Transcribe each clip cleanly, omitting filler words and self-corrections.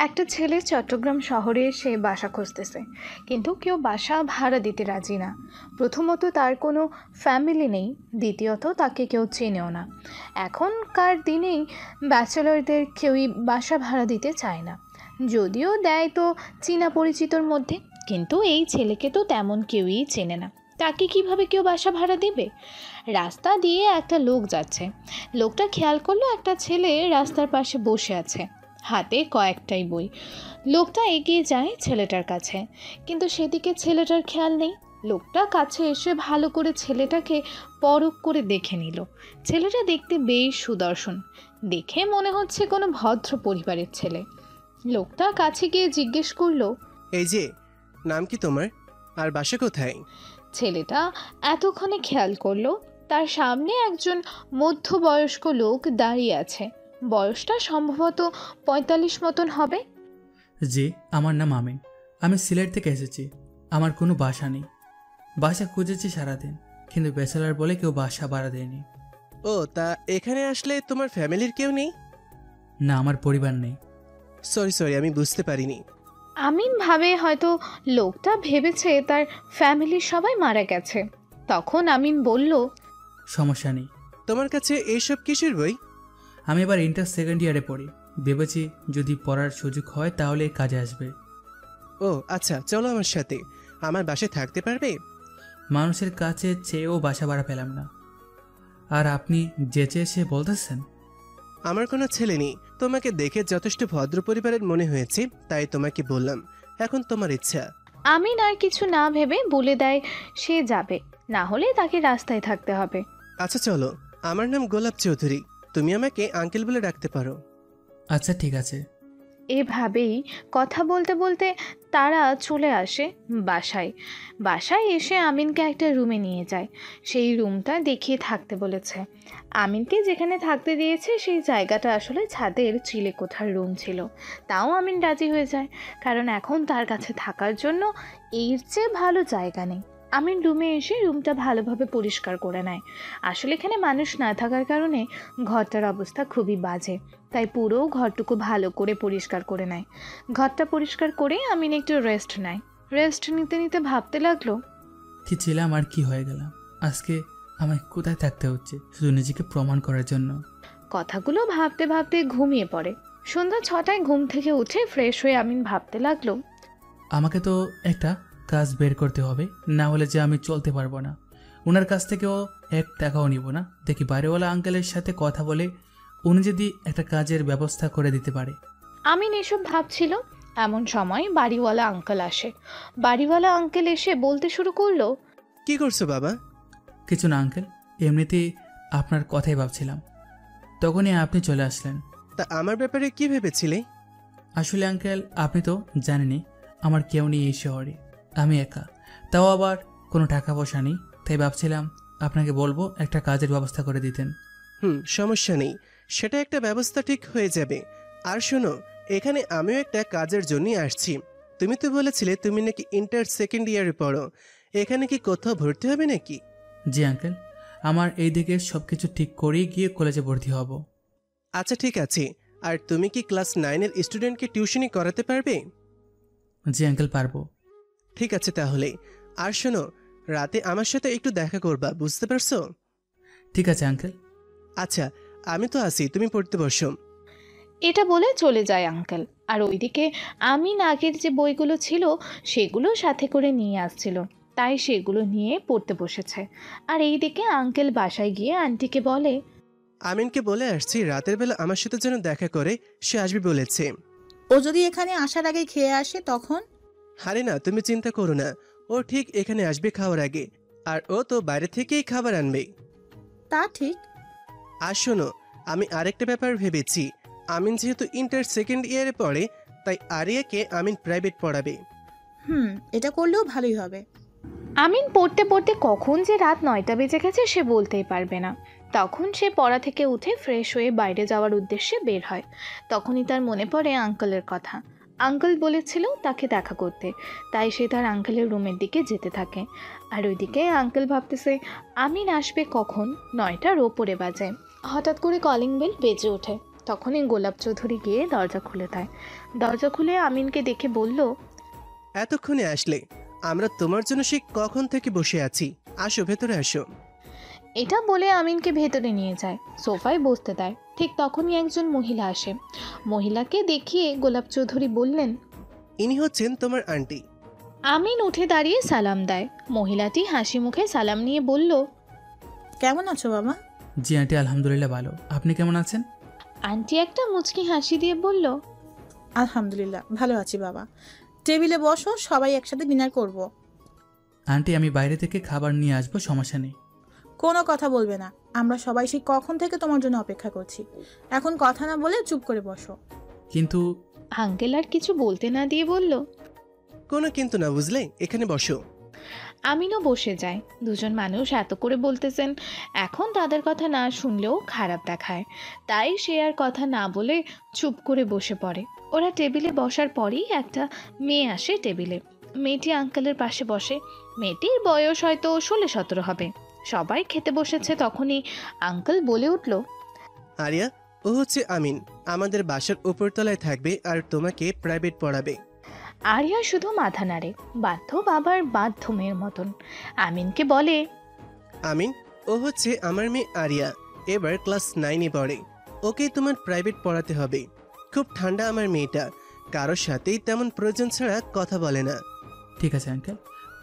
একটা ছেলে চট্টগ্রাম শহরে এসে বাসা খুঁজতেছে, কিন্তু কেউ বাসা ভাড়া দিতে রাজি না। প্রথমত তার কোনো ফ্যামিলি নেই, দ্বিতীয়ত তাকে কেউ চেনেও না। এখনকার দিনেই ব্যাচেলরদের কেউই বাসা ভাড়া দিতে চায় না, যদিও দেয় তো চীনা পরিচিতর মধ্যে। কিন্তু এই ছেলেকে তো তেমন কেউই চেনে না, তাকে কিভাবে কেউ বাসা ভাড়া দেবে? রাস্তা দিয়ে একটা লোক যাচ্ছে, লোকটা খেয়াল করলো একটা ছেলে রাস্তার পাশে বসে আছে, হাতে কয়েকটাই বই। লোকটা এগিয়ে যায় ছেলেটার কাছে, কিন্তু সেদিকে ছেলেটার খেয়াল নেই। লোকটা কাছে এসে ভালো করে ছেলেটাকে পরখ করে দেখে নিল। ছেলেটা দেখতে বেশ সুদর্শন, দেখে মনে হচ্ছে কোনো ভদ্র পরিবারের ছেলে। লোকটা কাছে গিয়ে জিজ্ঞেস করলো, এই যে, নাম কি তোমার, আর বাসা কোথায়? ছেলেটা এতক্ষণে খেয়াল করলো তার সামনে একজন মধ্যবয়স্ক লোক দাঁড়িয়ে আছে। বয়সটা সম্ভবত 45 মতন হবে। জি, আমার নাম আমিন। আমি সিলেট থেকে এসেছি। আমার কোনো বাসা নেই। বাসা খুঁজেছি সারাদিন, কিন্তু ব্যাচেলার বলে কেউ বাসা ভাড়া দেয়নি। ও, তা এখানে আসলে তোমার ফ্যামিলির কেউ নেই? না, আমার পরিবার নেই। সরি, আমি বুঝতে পারিনি। আমিন ভাবে হয়তো লোকটা ভেবেছে তার ফ্যামিলির সবাই মারা গেছে। তখন আমিন বলল, সমস্যা নেই। তোমার কাছে এইসব কিসের বই? আমি এবার ইন্টার সেকেন্ড ইয়ারে পড়ি। ভেবেছি যদি পড়ার সুযোগ হয় তাহলে কাজে আসবে। ও আচ্ছা, চলো আমার সাথে। আমার বাসায় থাকতে পারবে? মানুষের কাছে চেয়েও বাসা ভাড়া পেলাম না, আর আপনি যেচে সে বলতেছেন? আমার কোনো ছেলে নেই, তোমাকে দেখে যথেষ্ট ভদ্র পরিবারের মনে হয়েছে, তাই তোমাকে বললাম। এখন তোমার ইচ্ছা। আমিন আর কিছু না ভেবে বলে দেয় সে যাবে, না হলে তাকে রাস্তায় থাকতে হবে। আচ্ছা চলো, আমার নাম গোলাপ চৌধুরী, তুমি আমাকে আঙ্কেল বলে ডাকতে পারো। আচ্ছা ঠিক আছে। এভাবেই কথা বলতে বলতে তারা চলে আসে বাসায়। বাসায় এসে আমিনকে একটা রুমে নিয়ে যায়। সেই রুমটা দেখিয়ে থাকতে বলেছে। আমিনকে যেখানে থাকতে দিয়েছে সেই জায়গাটা আসলে ছাদের চিলেকোঠার রুম ছিল। তাও আমিন রাজি হয়ে যায়, কারণ এখন তার কাছে থাকার জন্য এর চেয়ে ভালো জায়গা নেই। আমিন রুমে এসে রুমটা ভালোভাবে পরিষ্কার করে নেয়। আসলে এখানে মানুষ না থাকার কারণে ঘরটার অবস্থা খুবই বাজে, তাই পুরো ঘরটুকু ভালো করে পরিষ্কার করে নেয়। ঘরটা পরিষ্কার করে আমিন একটু রেস্ট নেয়। রেস্ট নিতে নিতে ভাবতে লাগলো, কি ছিলাম আর কি হয়ে গেলাম। আজকে আমায় কোথায় থাকতে হচ্ছে শুধু নিজেকে প্রমাণ করার জন্য। কথাগুলো ভাবতে ভাবতে ঘুমিয়ে পড়ে। সন্ধ্যা 6টায় ঘুম থেকে উঠে ফ্রেশ হয়ে আমিন ভাবতে লাগলো, আমাকে তো একটা কাজ বের করতে হবে, না হলে যে আমি চলতে পারবো না। ওনার কাছ থেকেও 1 টাকাও নিব না। দেখি বাড়িওয়ালা আঙ্কেলের সাথে কথা বলে উনি যদি একটা কাজের ব্যবস্থা করে দিতে পারে। আমিন এসব ভাবছিল, এমন সময় বাড়িওয়ালা আঙ্কেল আসে। বাড়িওয়ালা আঙ্কেল এসে বলতে শুরু করলো, কি করছো বাবা? কিছু না আঙ্কেল, এমনিতেই আপনার কথাই ভাবছিলাম, তখনই আপনি চলে আসলেন। তা আমার ব্যাপারে কি ভেবেছিলে? আসলে আঙ্কেল আপনি তো জানেনই আমার কেউ নেই এই শহরে, আমি একা, তাও আবার কোনো টাকা পয়সা নেই। তাই ভাবছিলাম আপনাকে বলবো একটা কাজের ব্যবস্থা করে দিতেন। সমস্যা নেই, সেটা একটা ব্যবস্থা ঠিক হয়ে যাবে। আর শোনো, এখানে আমিও একটা কাজের জন্যই আসছি। তুমি তো বলেছিলে তুমি নাকি ইন্টার সেকেন্ড ইয়ারে পড়ো, এখানে কি কোথাও ভর্তি হবে নাকি? জি আঙ্কেল, আমার এই দিকে সব কিছু ঠিক করেই গিয়ে কলেজে ভর্তি হব। আচ্ছা ঠিক আছে, আর তুমি কি ক্লাস 9-এর স্টুডেন্টকে টিউশনি করাতে পারবে? জি আঙ্কেল, পারবো। ঠিক আছে তাহলে। আর শোনো, রাতে আমার সাথে একটু দেখা করবা, বুঝতে পারছো? ঠিক আছে আঙ্কেল। আচ্ছা, আমি তো আছি, তুমি পড়তে বসো। এটা বলে চলে যায় আঙ্কেল। আর ওইদিকে আমিন আগের যে বইগুলো ছিল সেগুলো সাথে করে নিয়ে আসছিল, তাই সেগুলো নিয়ে পড়তে বসেছে। আর এইদিকে আঙ্কেল বাসায় গিয়ে আন্টিকে বলে, আমিনকে বলে আসছি রাতের বেলা আমার সাথে যেন দেখা করে, সে আসবে বলেছে। ও যদি এখানে আসার আগে খেয়ে আসে তখন? আরে না, তুমি চিন্তা করো না, ও ঠিক এখানে আসবে খাওয়ার আগে। আর ও তো বাইরে থেকেই খাবার আনবে। তা ঠিক। আর শোনো, আমি আরেকটা ব্যাপার ভেবেছি। আমিন যেহেতু ইন্টার সেকেন্ড ইয়ারে পড়ে, তাই আরিয়াকে আমিন প্রাইভেট পড়াবে। এটা করলেও ভালোই হবে। আমিন পড়তে পড়তে কখন যে রাত 9টা বেজে গেছে সে বলতেই পারবে না। তখন সে পড়া থেকে উঠে ফ্রেশ হয়ে বাইরে যাওয়ার উদ্দেশ্যে বের হয়। তখনই তার মনে পড়ে আঙ্কেলের কথা। আঙ্কেল বলেছিল তাকে দেখা করতে, তাই সে তার আঙ্কেলের রুমের দিকে যেতে থাকে। আর ওইদিকে আঙ্কেল ভাবতেছে আমিন আসবে কখন। 9টার ওপরে বাজে। হঠাৎ করে কলিং বেল বেজে ওঠে। তখনই গোলাপ চৌধুরী গিয়ে দরজা খুলে দেয়। দরজা খুলে আমিনকে দেখে বলল, এতক্ষণে আসলে? আমরা তোমার জন্য সেই কখন থেকে বসে আছি। আসো, ভেতরে আসো। এটা বলে আমিনকে ভেতরে নিয়ে যায়, সোফায় বসতে দেয়। ঠিক তখনই একজন মহিলা আসে। মহিলাকে দেখিয়ে গোলাপ চৌধুরী বললেন, ইনি হচ্ছেন তোমার আন্টি। আমিন উঠে দাঁড়িয়ে সালাম দেয়। মহিলাটি হাসি মুখে সালাম নিয়ে বলল, কেমন আছো বাবা? জি আন্টি, আলহামদুলিল্লাহ ভালো। আপনি কেমন আছেন? আন্টি একটা মুচকি হাসি দিয়ে বলল, আলহামদুলিল্লাহ ভালো আছি বাবা। টেবিলে বসো, সবাই একসাথে ডিনার করব। আন্টি, আমি বাইরে থেকে খাবার নিয়ে আসবো, সমস্যা নেই। কোনো কথা বলবে না, আমরা সবাই সেই কখন থেকে তোমার জন্য অপেক্ষা করছি। এখন কথা না বলে চুপ করে বসো। কিন্তু আঙ্কেল আর কিছু বলতে না দিয়ে বলল, কোনো কিন্তু না, বুঝলে? এখানে বসো। আমিনও বসে যায়। দুজন মানুষ এত করে বলতেছেন, এখন তাদের কথা না শুনলেও খারাপ দেখায়। তাই সে আর কথা না বলে চুপ করে বসে পড়ে। ওরা টেবিলে বসার পরেই একটা মেয়ে আসে টেবিলে। মেয়েটি আঙ্কেলের পাশে বসে। মেয়েটির বয়স হয়তো 16-17 হবে। সবাই খেতে বসেছে, তখনই আঙ্কেল বলে উঠল, আরিয়া, ও হচ্ছে আমিন। আমাদের বাসার উপরতলায় থাকবে আর তোমাকে প্রাইভেট পড়াবে। আরিয়া শুধু মাথা নাড়ে, বাধ্য বাবার বাধ্য মেয়ের মতন। আমিনকে বলে, আমিন, ও হচ্ছে আমার মেয়ে আরিয়া। এবার ক্লাস 9-এ পড়ে। ওকে তোমার প্রাইভেট পড়াতে হবে। খুব ঠান্ডা আমার মেয়েটা, কারোর সাথেই তেমন প্রয়োজন ছাড়া কথা বলে না। ঠিক আছে আঙ্কেল,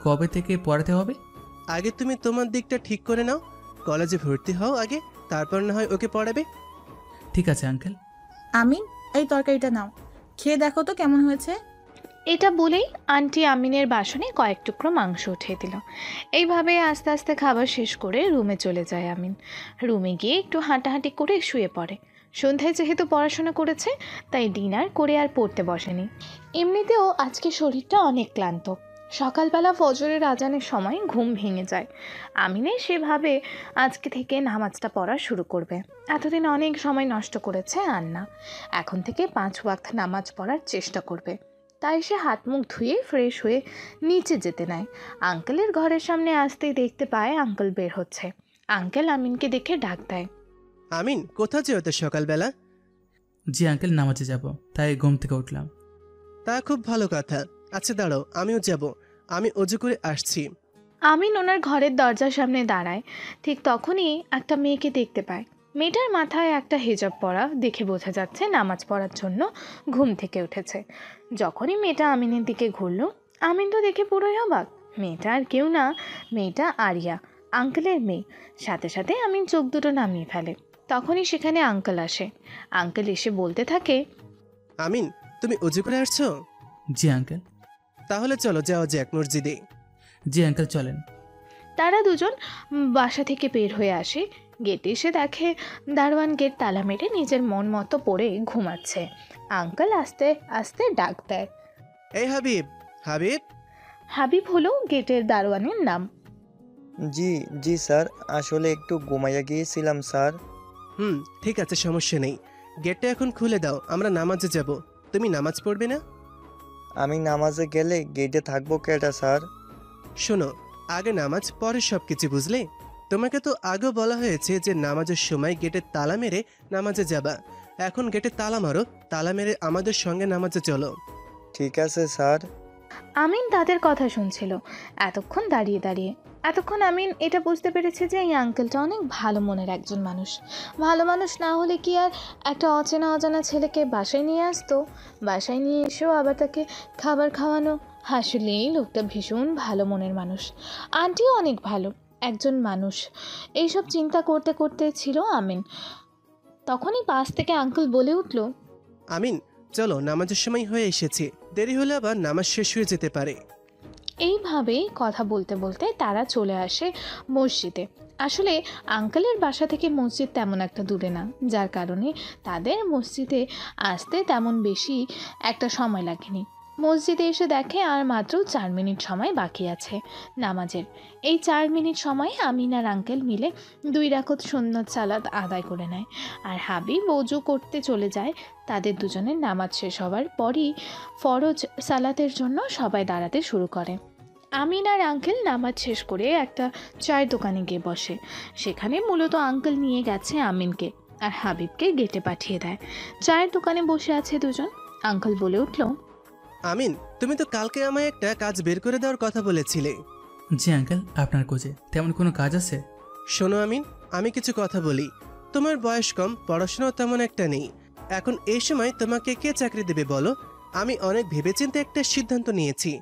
কবে থেকে পড়াতে হবে? আগে তুমি তোমার দিকটা ঠিক করে নাও। কলেজে ভর্তি হও আগে, তারপর না হয় ওকে পড়াবে। ঠিক আছে আঙ্কেল। আমিন, এই তরকারিটা নাও, খেয়ে দেখো তো কেমন হয়েছে। এটা বলেই আন্টি আমিনের বাসনে কয়েক টুকরো মাংস উঠিয়ে দিল। এইভাবে আস্তে আস্তে খাবার শেষ করে রুমে চলে যায় আমিন। রুমে গিয়ে একটু হাঁটাহাঁটি করে শুয়ে পড়ে। সন্ধ্যায় যেহেতু পড়াশোনা করেছে, তাই ডিনার করে আর পড়তে বসেনি। এমনিতেও আজকে শরীরটা অনেক ক্লান্ত। সকালবেলা ফজরের আজানের সময় ঘুম ভেঙে যায় আমিনের। সেভাবে আজকে থেকে নামাজটা পড়া শুরু করবে। এতদিন অনেক সময় নষ্ট করেছে আর না, এখন থেকে 5 ওয়াক্ত নামাজ পড়ার চেষ্টা করবে। তাই সে হাত মুখ ধুয়ে ফ্রেশ হয়ে নিচে যেতে নেয়। আঙ্কেলের ঘরের সামনে আসতেই দেখতে পায় আঙ্কেল বের হচ্ছে। আঙ্কেল আমিনকে দেখে ডাক দেয়, আমিন, কোথা যেও তো সকালবেলা? জি আঙ্কেল, নামাজে যাব, তাই ঘুম থেকে উঠলাম। তা খুব ভালো কথা। আচ্ছা দাঁড়াও, আমিও যাব। আমি অজু করে আসছি। আমিন ওনার ঘরের দরজার সামনে দাঁড়ায়। ঠিক তখনই একটা মেয়েকে দেখতে পায়। মেয়েটার মাথায় একটা হিজাব পরা, দেখে বোঝা যাচ্ছে নামাজ পড়ার জন্য ঘুম থেকে উঠেছে। যখনই মেয়েটা আমিনের দিকে ঘুরল, আমিন তো দেখে পুরোই অবাক। মেয়েটা আর কেউ না, মেয়েটা আরিয়া, আঙ্কেলের মেয়ে। সাথে সাথে আমিন চোখ দুটো নামিয়ে ফেলে। তখনই সেখানে আঙ্কেল আসে। আঙ্কেল এসে বলতে থাকে, আমিন, তুমি অজু করে আসছো? জি আঙ্কেল। তাহলে চলো যাওয়া যাক মসজিদে। জি আঙ্কেল, চলেন। তারা দুজন বাসা থেকে বের হয়ে আসে। গেটে এসে দেখে দারোয়ান গেট তালা মেরে নিজের মন মতো পড়ে ঘুমাচ্ছে। আঙ্কেল আস্তে আস্তে ডাক দেয়। এই হাবিব, হাবিব। হাবিব হলো গেটের দারোয়ানের নাম। জি জি স্যার, আসলে একটু ঘুমাইয়া গিয়েছিলাম স্যার। ঠিক আছে, সমস্যা নেই। গেটটা এখন খুলে দাও, আমরা নামাজে যাব। তুমি নামাজ পড়বে না? আমি নামাজে গেলে গেটে থাকবো কেটা স্যার? শোনো, আগে নামাজ পরে সব কিছু, বুঝলে? তোমাকে তো আগেও বলা হয়েছে যে নামাজের সময় গেটে তালা মেরে নামাজে যাবা। এখন গেটে তালা মারো, তালা মেরে আমাদের সঙ্গে নামাজে চলো। ঠিক আছে স্যার। আমিন তাদের কথা শুনছিল এতক্ষণ দাঁড়িয়ে দাঁড়িয়ে। এতক্ষণ আমিন এটা বুঝতে পেরেছে যে এই আঙ্কেলটা অনেক ভালো মনের একজন মানুষ। ভালো মানুষ না হলে কি আর একটা অচেনা অজানা ছেলেকে বাসায় নিয়ে আসতো? বাসায় নিয়ে এসেও আবার তাকে খাবার খাওয়ানো। আসলেই লোকটা ভীষণ ভালো মনের মানুষ। আন্টিও অনেক ভালো একজন মানুষ। এইসব চিন্তা করতে করতে ছিল আমিন। তখনই পাশ থেকে আঙ্কেল বলে উঠল, আমিন, চলো, নামাজের সময় হয়ে এসেছে। দেরি হলে আবার নামাজ শেষ হয়ে যেতে পারে। এইভাবেই কথা বলতে বলতে তারা চলে আসে মসজিদে। আসলে আঙ্কেলের বাসা থেকে মসজিদ তেমন একটা দূরে না, যার কারণে তাদের মসজিদে আসতে তেমন বেশি একটা সময় লাগেনি। মসজিদে এসে দেখে আর মাত্র 4 মিনিট সময় বাকি আছে নামাজের। এই 4 মিনিট সময়ে আমিন আর আঙ্কেল মিলে 2 রাকাত সুন্নত সালাত আদায় করে নেয়। আর হাবিব ওযু করতে চলে যায়। তাদের দুজনের নামাজ শেষ হওয়ার পরই ফরজ সালাতের জন্য সবাই দাঁড়াতে শুরু করে। আমিন আর আঙ্কেল নামাজ শেষ করে একটা চায়ের দোকানে গিয়ে বসে। সেখানে মূলত আঙ্কেল নিয়ে গেছে আমিনকে। আর হাবিবকে গেটে পাঠিয়ে দেয়। চায়ের দোকানে বসে আছে দুজন। আঙ্কেল বলে উঠল, আমিন, তুমি তো কালকে আমায় একটা কাজ বের করে দেওয়ার কথা বলেছিলে। জি আঙ্কেল, আপনার কোচে তেমন কোনো কাজ আছে? শোনো আমিন, আমি কিছু কথা বলি। তোমার বয়স কম, পড়াশোনাও তেমন একটা নেই। এখন এই সময় তোমাকে কে চাকরি দেবে বলো? আমি অনেক ভেবেচিন্তে একটা সিদ্ধান্ত নিয়েছি।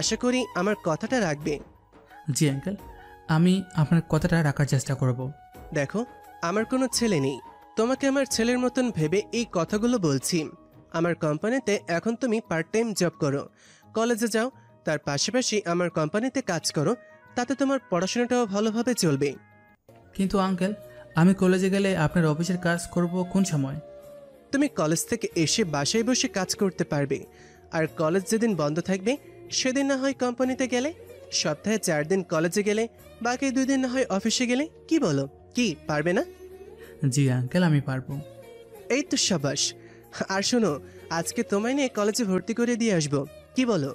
আশা করি আমার কথাটা রাখবে। জি আঙ্কেল, আমি আপনার কথাটা রাখার চেষ্টা করব। দেখো, আমার কোনো ছেলে নেই। তোমাকে আমার ছেলের মতন ভেবে এই কথাগুলো বলছি। আমার কোম্পানিতে এখন তুমি পার্ট টাইম জব করো, কলেজে যাও, তার পাশাপাশি আমার কোম্পানিতে কাজ করো। তাতে তোমার পড়াশোনাটাও ভালোভাবে চলবে। কিন্তু আঙ্কেল, আমি কলেজে গেলে আপনার অফিসের কাজ করব কোন সময়? তুমি কলেজ থেকে এসে বাসায় বসে কাজ করতে পারবে। আর কলেজ যেদিন বন্ধ থাকবে সেদিন না হয় কোম্পানিতে গেলে, সপ্তাহে 4 দিন কলেজে গেলে, বাকি 2 দিন না হয় অফিসে গেলে। কি বলো, কি পারবে না? জি আঙ্কেল, আমি পারবো। এই তো সাবাস। আর শোনো, আজকে তোমায় নিয়ে কলেজে ভর্তি করে দিয়ে আসবো, কি বলো?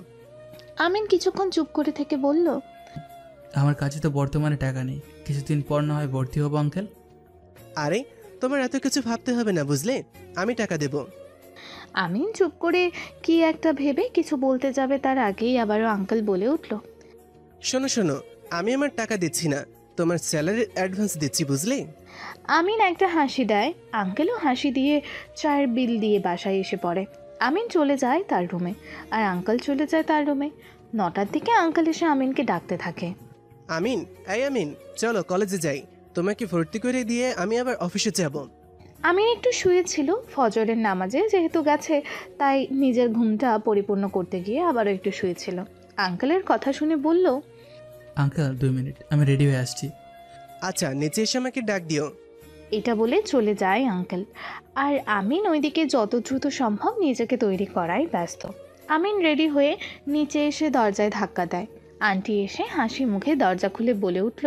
আমিন কিছুক্ষণ চুপ করে থেকে বলল, আমার কাছে তো বর্তমানে টাকা নেই, কিছুদিন পর না হয় ভর্তি হবো আঙ্কেল। আরে, তোমার এত কিছু ভাবতে হবে না, বুঝলে? আমি টাকা দেব। আমিন চুপ করে কি একটা ভেবে কিছু বলতে যাবে তার আগেই আবারও আঙ্কেল বলে উঠল, শোনো শোনো, আমি আমার টাকা দিচ্ছি না, তোমার স্যালারির অ্যাডভান্স দিচ্ছি, বুঝলে? আমিন একটা হাসি দেয়। আঙ্কেলও হাসি দিয়ে চায়ের বিল দিয়ে বাসায় এসে পড়ে। আমিন চলে যায় তার রুমে, আর আঙ্কেল চলে যায় তার রুমে। 9টার দিকে আঙ্কেল এসে আমিনকে ডাকতে থাকে। আমিন, এই আমিন, চলো কলেজে যাই। তোমাকে ভর্তি করে দিয়ে আমি আবার অফিসে যাব। আমিন একটু শুয়েছিল, ফজরের নামাজে যেহেতু গেছে তাই নিজের ঘুমটা পরিপূর্ণ করতে গিয়ে আবারও একটু শুয়েছিল। আঙ্কেলের কথা শুনে বলল, আঙ্কেল 2 মিনিট, আমি রেডি হয়ে আসছি। আচ্ছা, নিচে এসে আমাকে ডাক দিও। এটা বলে চলে যায় আঙ্কেল। আর আমিন ওইদিকে যত দ্রুত সম্ভব নিজেকে তৈরি করায় ব্যস্ত। আমিন রেডি হয়ে নিচে এসে দরজায় ধাক্কা দেয়। আন্টি এসে হাসি মুখে দরজা খুলে বলে উঠল,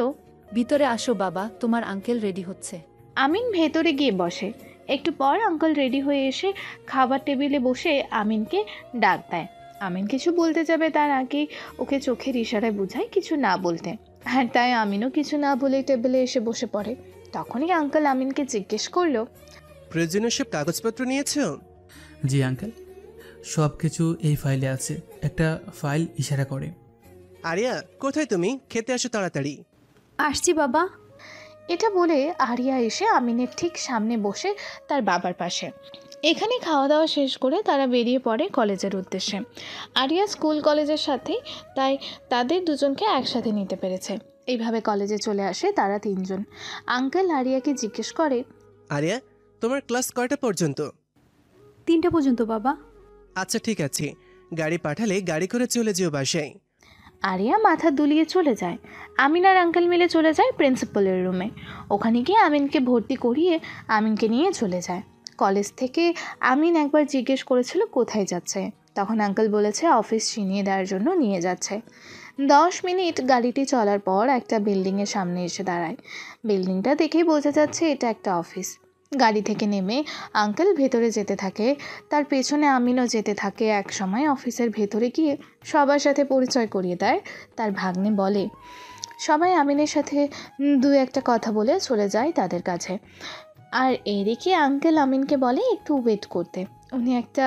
ভিতরে আসো বাবা, তোমার আঙ্কেল রেডি হচ্ছে। আমিন ভেতরে গিয়ে বসে। একটু পর আঙ্কেল রেডি হয়ে এসে খাবার টেবিলে বসে আমিনকে ডাক দেয়। আমিন কিছু বলতে যাবে তার আগেই ওকে চোখের ইশারায় বোঝায় কিছু না বলতে। আর তাই আমিনও কিছু না বলে টেবিলে এসে বসে পড়ে। তখনই আঙ্কেল আমিনকে জিজ্ঞেস করলো, প্রয়োজনীয় সব কাগজপত্র নিয়েছো? জি আঙ্কেল, সব কিছু এই ফাইলে আছে। একটা ফাইল ইশারা করে। আরিয়া, কোথায় তুমি? খেতে আসো তাড়াতাড়ি। আসছি বাবা। এটা বলে আরিয়া এসে আমিনের ঠিক সামনে বসে তার বাবার পাশে। এখানে খাওয়া দাওয়া শেষ করে তারা বেরিয়ে পড়ে কলেজের উদ্দেশ্যে। আরিয়া স্কুল কলেজের সাথেই, তাই তাদের দুজনকে একসাথে নিতে পেরেছে। এইভাবে কলেজে চলে আসে তারা 3 জন। আঙ্কেল আরিয়াকে জিজ্ঞেস করে, আরিয়া, তোমার ক্লাস কয়টা পর্যন্ত? 3টা পর্যন্ত বাবা। আচ্ছা ঠিক আছে, গাড়ি পাঠালে গাড়ি করে চলে যেও বাসায়। আরিয়া মাথা দুলিয়ে চলে যায়। আমিন আর আঙ্কেল মিলে চলে যায় প্রিন্সিপালের রুমে। ওখানে গিয়ে আমিনকে ভর্তি করিয়ে আমিনকে নিয়ে চলে যায়। কলেজ থেকে আমিন একবার জিজ্ঞেস করেছিল কোথায় যাচ্ছে, তখন আঙ্কেল বলেছে অফিস চিনিয়ে দেওয়ার জন্য নিয়ে যাচ্ছে। 10 মিনিট গাড়িটি চলার পর একটা বিল্ডিংয়ের সামনে এসে দাঁড়ায়। বিল্ডিংটা দেখেই বোঝা যাচ্ছে এটা একটা অফিস। গাড়ি থেকে নেমে আঙ্কেল ভেতরে যেতে থাকে, তার পেছনে আমিনও যেতে থাকে। এক সময় অফিসের ভেতরে গিয়ে সবার সাথে পরিচয় করিয়ে দেয় তার ভাগ্নে। বলে সবাই আমিনের সাথে 2-1টা কথা বলে চলে যায় তাদের কাছে। আর এদিকে আঙ্কেল আমিনকে বলে একটু ওয়েট করতে, উনি একটা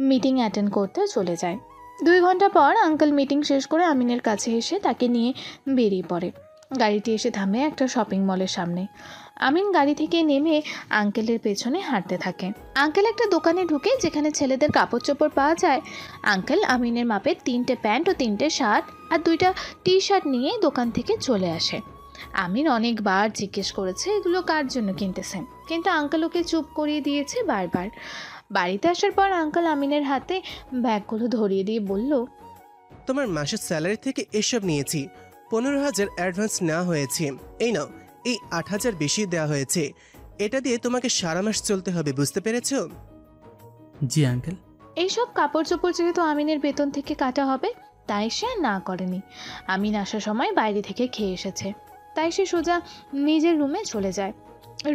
মিটিং অ্যাটেন্ড করতে চলে যায়। 2 ঘন্টা পর আঙ্কেল মিটিং শেষ করে আমিনের কাছে এসে তাকে নিয়ে বেরিয়ে পড়ে। গাড়িটি এসে থামে একটা শপিং মলের সামনে। আমিন গাড়ি থেকে নেমে আঙ্কেলের পেছনে হাঁটতে থাকে। আঙ্কেল একটা দোকানে ঢুকে যেখানে ছেলেদের কাপড় চোপড় পাওয়া যায়। আঙ্কেল আমিনের মাপের 3টে প্যান্ট ও 3টে শার্ট আর 2টা টি-শার্ট নিয়ে দোকান থেকে চলে আসে। আমিন অনেকবার জিজ্ঞেস করেছে এগুলো কার জন্য কিনতেছে, কিন্তু আঙ্কেল ওকে চুপ করিয়ে দিয়েছে বারবার। বাড়িতে আসার পর আঙ্কেল আমিনের হাতে ব্যাগগুলো ধরিয়ে দিয়ে বলল, তোমার মাসের স্যালারি থেকে এসব নিয়েছি। 15,000 অ্যাডভান্স নেওয়া হয়েছে। এই নাও, এই 8,000 বেশি দেওয়া হয়েছে। এটা দিয়ে তোমাকে সারা মাস চলতে হবে, বুঝতে পেরেছো? জি আঙ্কেল। এইসব কাপড় চোপড় যেহেতু আমিনের বেতন থেকে কাটা হবে তাই সে আর না করেনি। আমিন আসার সময় বাইরে থেকে খেয়ে এসেছে, তাই সে সোজা নিজের রুমে চলে যায়।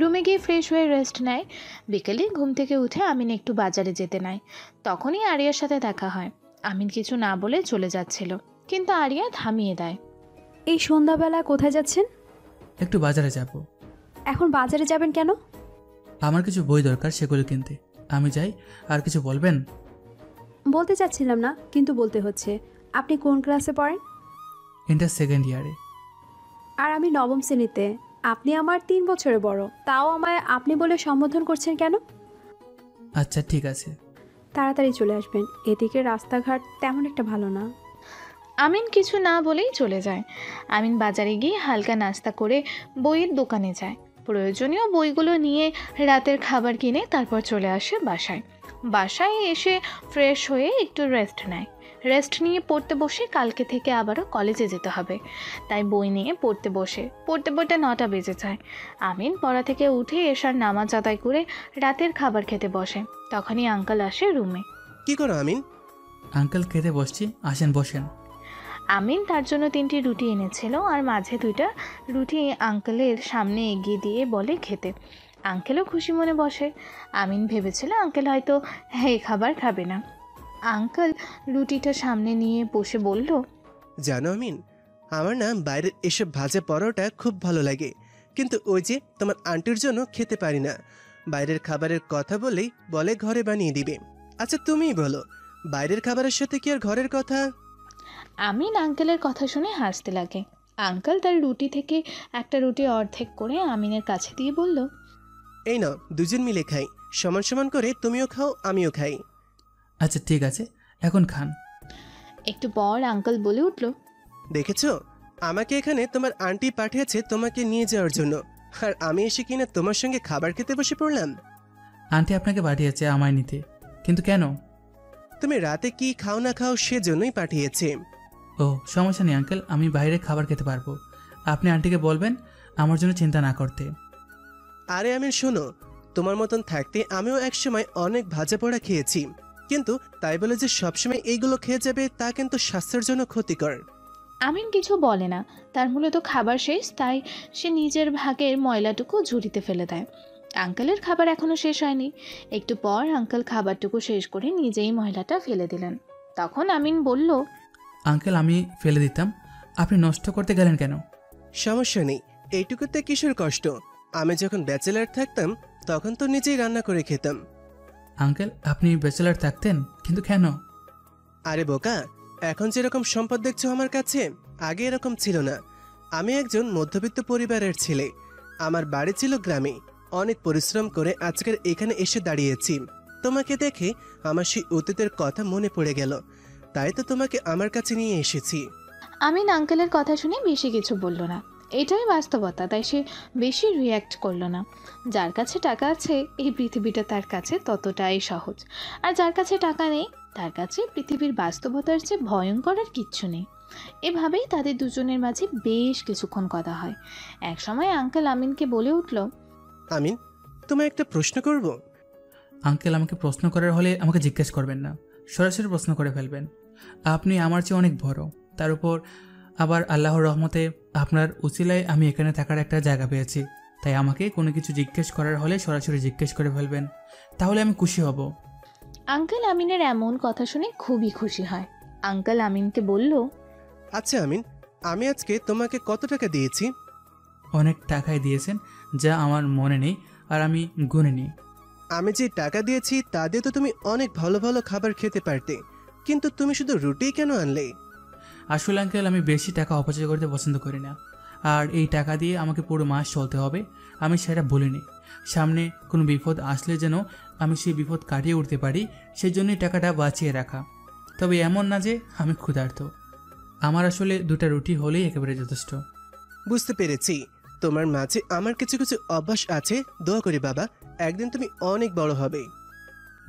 রুমে গিয়ে ফ্রেশ হয়ে রেস্ট নেয়। বিকেলে ঘুম থেকে উঠে আমিন একটু বাজারে যেতে নেয়। তখনই আরিয়ার সাথে দেখা হয়। আমিন কিছু না বলে চলে যাচ্ছিল, কিন্তু আরিয়া থামিয়ে দেয়। এই সন্ধ্যাবেলা কোথায় যাচ্ছেন? একটু বাজারে যাব। এখন বাজারে যাবেন কেন? আমার কিছু বই দরকার সেগুলো কিনতে। আমি যাই। আর কিছু বলবেন? বলতে চাচ্ছিলাম না, কিন্তু বলতে হচ্ছে। আপনি কোন ক্লাসে পড়েন? ইন্টার সেকেন্ড ইয়ারে। আর আমি নবম শ্রেণীতে। আপনি আমার 3 বছরের বড়, তাও আমায় আপনি বলে সম্বোধন করছেন কেন? আচ্ছা ঠিক আছে। তাড়াতাড়ি চলে আসবেন, এদিকে রাস্তাঘাট তেমন একটা ভালো না। আমিন কিছু না বলেই চলে যায়। আমিন বাজারে গিয়ে হালকা নাস্তা করে বইয়ের দোকানে যায়। প্রয়োজনীয় বইগুলো নিয়ে রাতের খাবার কিনে তারপর চলে আসে বাসায়। বাসায় এসে ফ্রেশ হয়ে একটু রেস্ট নেয়। রেস্ট নিয়ে পড়তে বসে কালকে থেকে আবারও কলেজে যেতে হবে, তাই বই নিয়ে পড়তে পড়তে 9টা বেজে যায়। আমিন পড়া থেকে উঠে এশার নামাজ আদায় করে রাতের খাবার খেতে বসে। তখনই আঙ্কেল আসে রুমে। কি করো আমিন? আঙ্কেল খেতে বসছি, আসেন বসেন। আমিন তার জন্য 3টি রুটি এনেছিল আর মাঝে 2টা রুটি আঙ্কেলের সামনে এগিয়ে দিয়ে বলে খেতে। আঙ্কেলও খুশি মনে বসে। আমিন ভেবেছিল আঙ্কেল হয়তো এই খাবার খাবে না। আঙ্কেল রুটিটা সামনে নিয়ে বসে বলল, জানো আমিন, আমার না বাইরের এসব ভাজা পরোটা খুব ভালো লাগে, কিন্তু ওই যে তোমার আন্টির জন্য খেতে পারি না। বাইরের খাবারের কথা বলেই বলে ঘরে বানিয়ে দিবে। আচ্ছা তুমিই বলো, বাইরের খাবারের সাথে কি আর ঘরের কথা? আমিন আঙ্কেলের কথা শুনে হাসতে লাগে। আঙ্কেল তার রুটি থেকে একটা রুটি অর্ধেক করে আমিনের কাছে দিয়ে বলল, এই নাও, দুজন মিলে খাই, সমান সমান করে তুমিও খাও আমিও খাই। আচ্ছা ঠিক আছে, এখন খান। একটু পর আঙ্কেল বলে উঠল, দেখেছো, আমাকে এখানে তোমার আন্টি পাঠিয়েছে তোমাকে নিয়ে যাওয়ার জন্য, আর আমি এসে কিনা তোমার সঙ্গে খাবার খেতে বসে পড়লাম। আন্টি আপনাকে পাঠিয়েছে আমায় নিতে, কিন্তু কেন? তুমি রাতে কি খাও না খাও সেজন্যই পাঠিয়েছে। ও সমস্যা নেই আঙ্কেল, আমি বাইরে খাবার খেতে পারবো। আপনি আন্টিকে বলবেন আমার জন্য চিন্তা না করতে। আরে আমিন শোনো, তোমার মতন থাকতে আমিও একসময় অনেক ভাজা পোড়া খেয়েছি, কিন্তু তাই বলে যে সবসময় এইগুলো খেয়ে যাবে তা কিন্তু স্বাস্থ্যের জন্য ক্ষতিকর। আমিন কিছু বলে না। তার মূলত খাবার শেষ, তাই সে নিজের ভাগের ময়লাটুকু ঝুড়িতে ফেলে দেয়। আঙ্কেলের খাবার এখনো শেষ হয়নি। একটু পর আঙ্কেল খাবারটুকু শেষ করে নিজেই ময়লাটা ফেলে দিলেন। তখন আমিন বলল, আঙ্কেল আমি ফেলে দিতাম, আপনি নষ্ট করতে গেলেন কেন? সমস্যা নেই, এইটুকুতে কিসের কষ্ট? আমি যখন ব্যাচেলার থাকতাম তখন তো নিজেই রান্না করে খেতাম। আঙ্কেল আপনি ব্যাচেলার থাকতেন, কিন্তু কেন? আরে বোকা, এখন যেরকম সম্পদ দেখছো আমার কাছে, আগে এরকম ছিল না। আমি একজন মধ্যবিত্ত পরিবারের ছেলে। আমার বাড়ি ছিল গ্রামে। অনেক পরিশ্রম করে আজকের এখানে এসে দাঁড়িয়েছি। তোমাকে দেখে আমার সেই অতীতের কথা মনে পড়ে গেল, তাই তো তোমাকে আমার কাছে নিয়ে এসেছি। আমিন আঙ্কেলের কথা শুনে বেশি কিছু বলল না। এটাই বাস্তবতা, তাই সে বেশি রিয়্যাক্ট করলো না। যার কাছে টাকা আছে এই পৃথিবীটা তার কাছে ততটাই সহজ, আর যার কাছে টাকা নেই তার কাছে পৃথিবীর বাস্তবতার চেয়ে ভয়ঙ্কর আর কিচ্ছু নেই। এভাবেই তাদের দুজনের মাঝে বেশ কিছুক্ষণ কথা হয়। একসময় আঙ্কেল আমিনকে বলে উঠল, আমিন, তোমায় একটা প্রশ্ন করব? আঙ্কেল আমাকে প্রশ্ন করার হলে আমাকে জিজ্ঞেস করবেন না, সরাসরি প্রশ্ন করে ফেলবেন। আপনি আমার চেয়ে অনেক বড়, তার উপর আবার আল্লাহর রহমতে আপনার উসিলায় আমি এখানে থাকার একটা জায়গা পেয়েছি, তাই আমাকে কোনো কিছু জিজ্ঞেস করার হলে সরাসরি জিজ্ঞেস করে ফেলবেন, তাহলে আমি খুশি হব। আঙ্কেল আমিনের এমন কথা শুনে খুবই খুশি হয়। আঙ্কেল আমিনকে বলল, আচ্ছা আমিন, আমি আজকে তোমাকে কত টাকা দিয়েছি? অনেক টাকাই দিয়েছেন, যা আমার মনে নেই আর আমি গুনে নিই। আমি যে টাকা দিয়েছি তা দিয়ে তো তুমি অনেক ভালো ভালো খাবার খেতে পারতে, কিন্তু তুমি শুধু রুটি কেন আনলে? আসলে আঙ্কেল আমি বেশি টাকা অপচয় করতে পছন্দ করি না, আর এই টাকা দিয়ে আমাকে পুরো মাস চলতে হবে, আমি সেটা বলিনি। সামনে কোনো বিপদ আসলে যেন আমি সেই বিপদ কাটিয়ে উঠতে পারি, সেই জন্যই টাকাটা বাঁচিয়ে রাখা। তবে এমন না যে আমি ক্ষুধার্ত, আমার আসলে 2টা রুটি হলেই একেবারে যথেষ্ট। বুঝতে পেরেছি, তোমার মাঝে আমার কিছু কিছু অভ্যাস আছে। দোয়া করি বাবা, একদিন তুমি অনেক বড় হবে।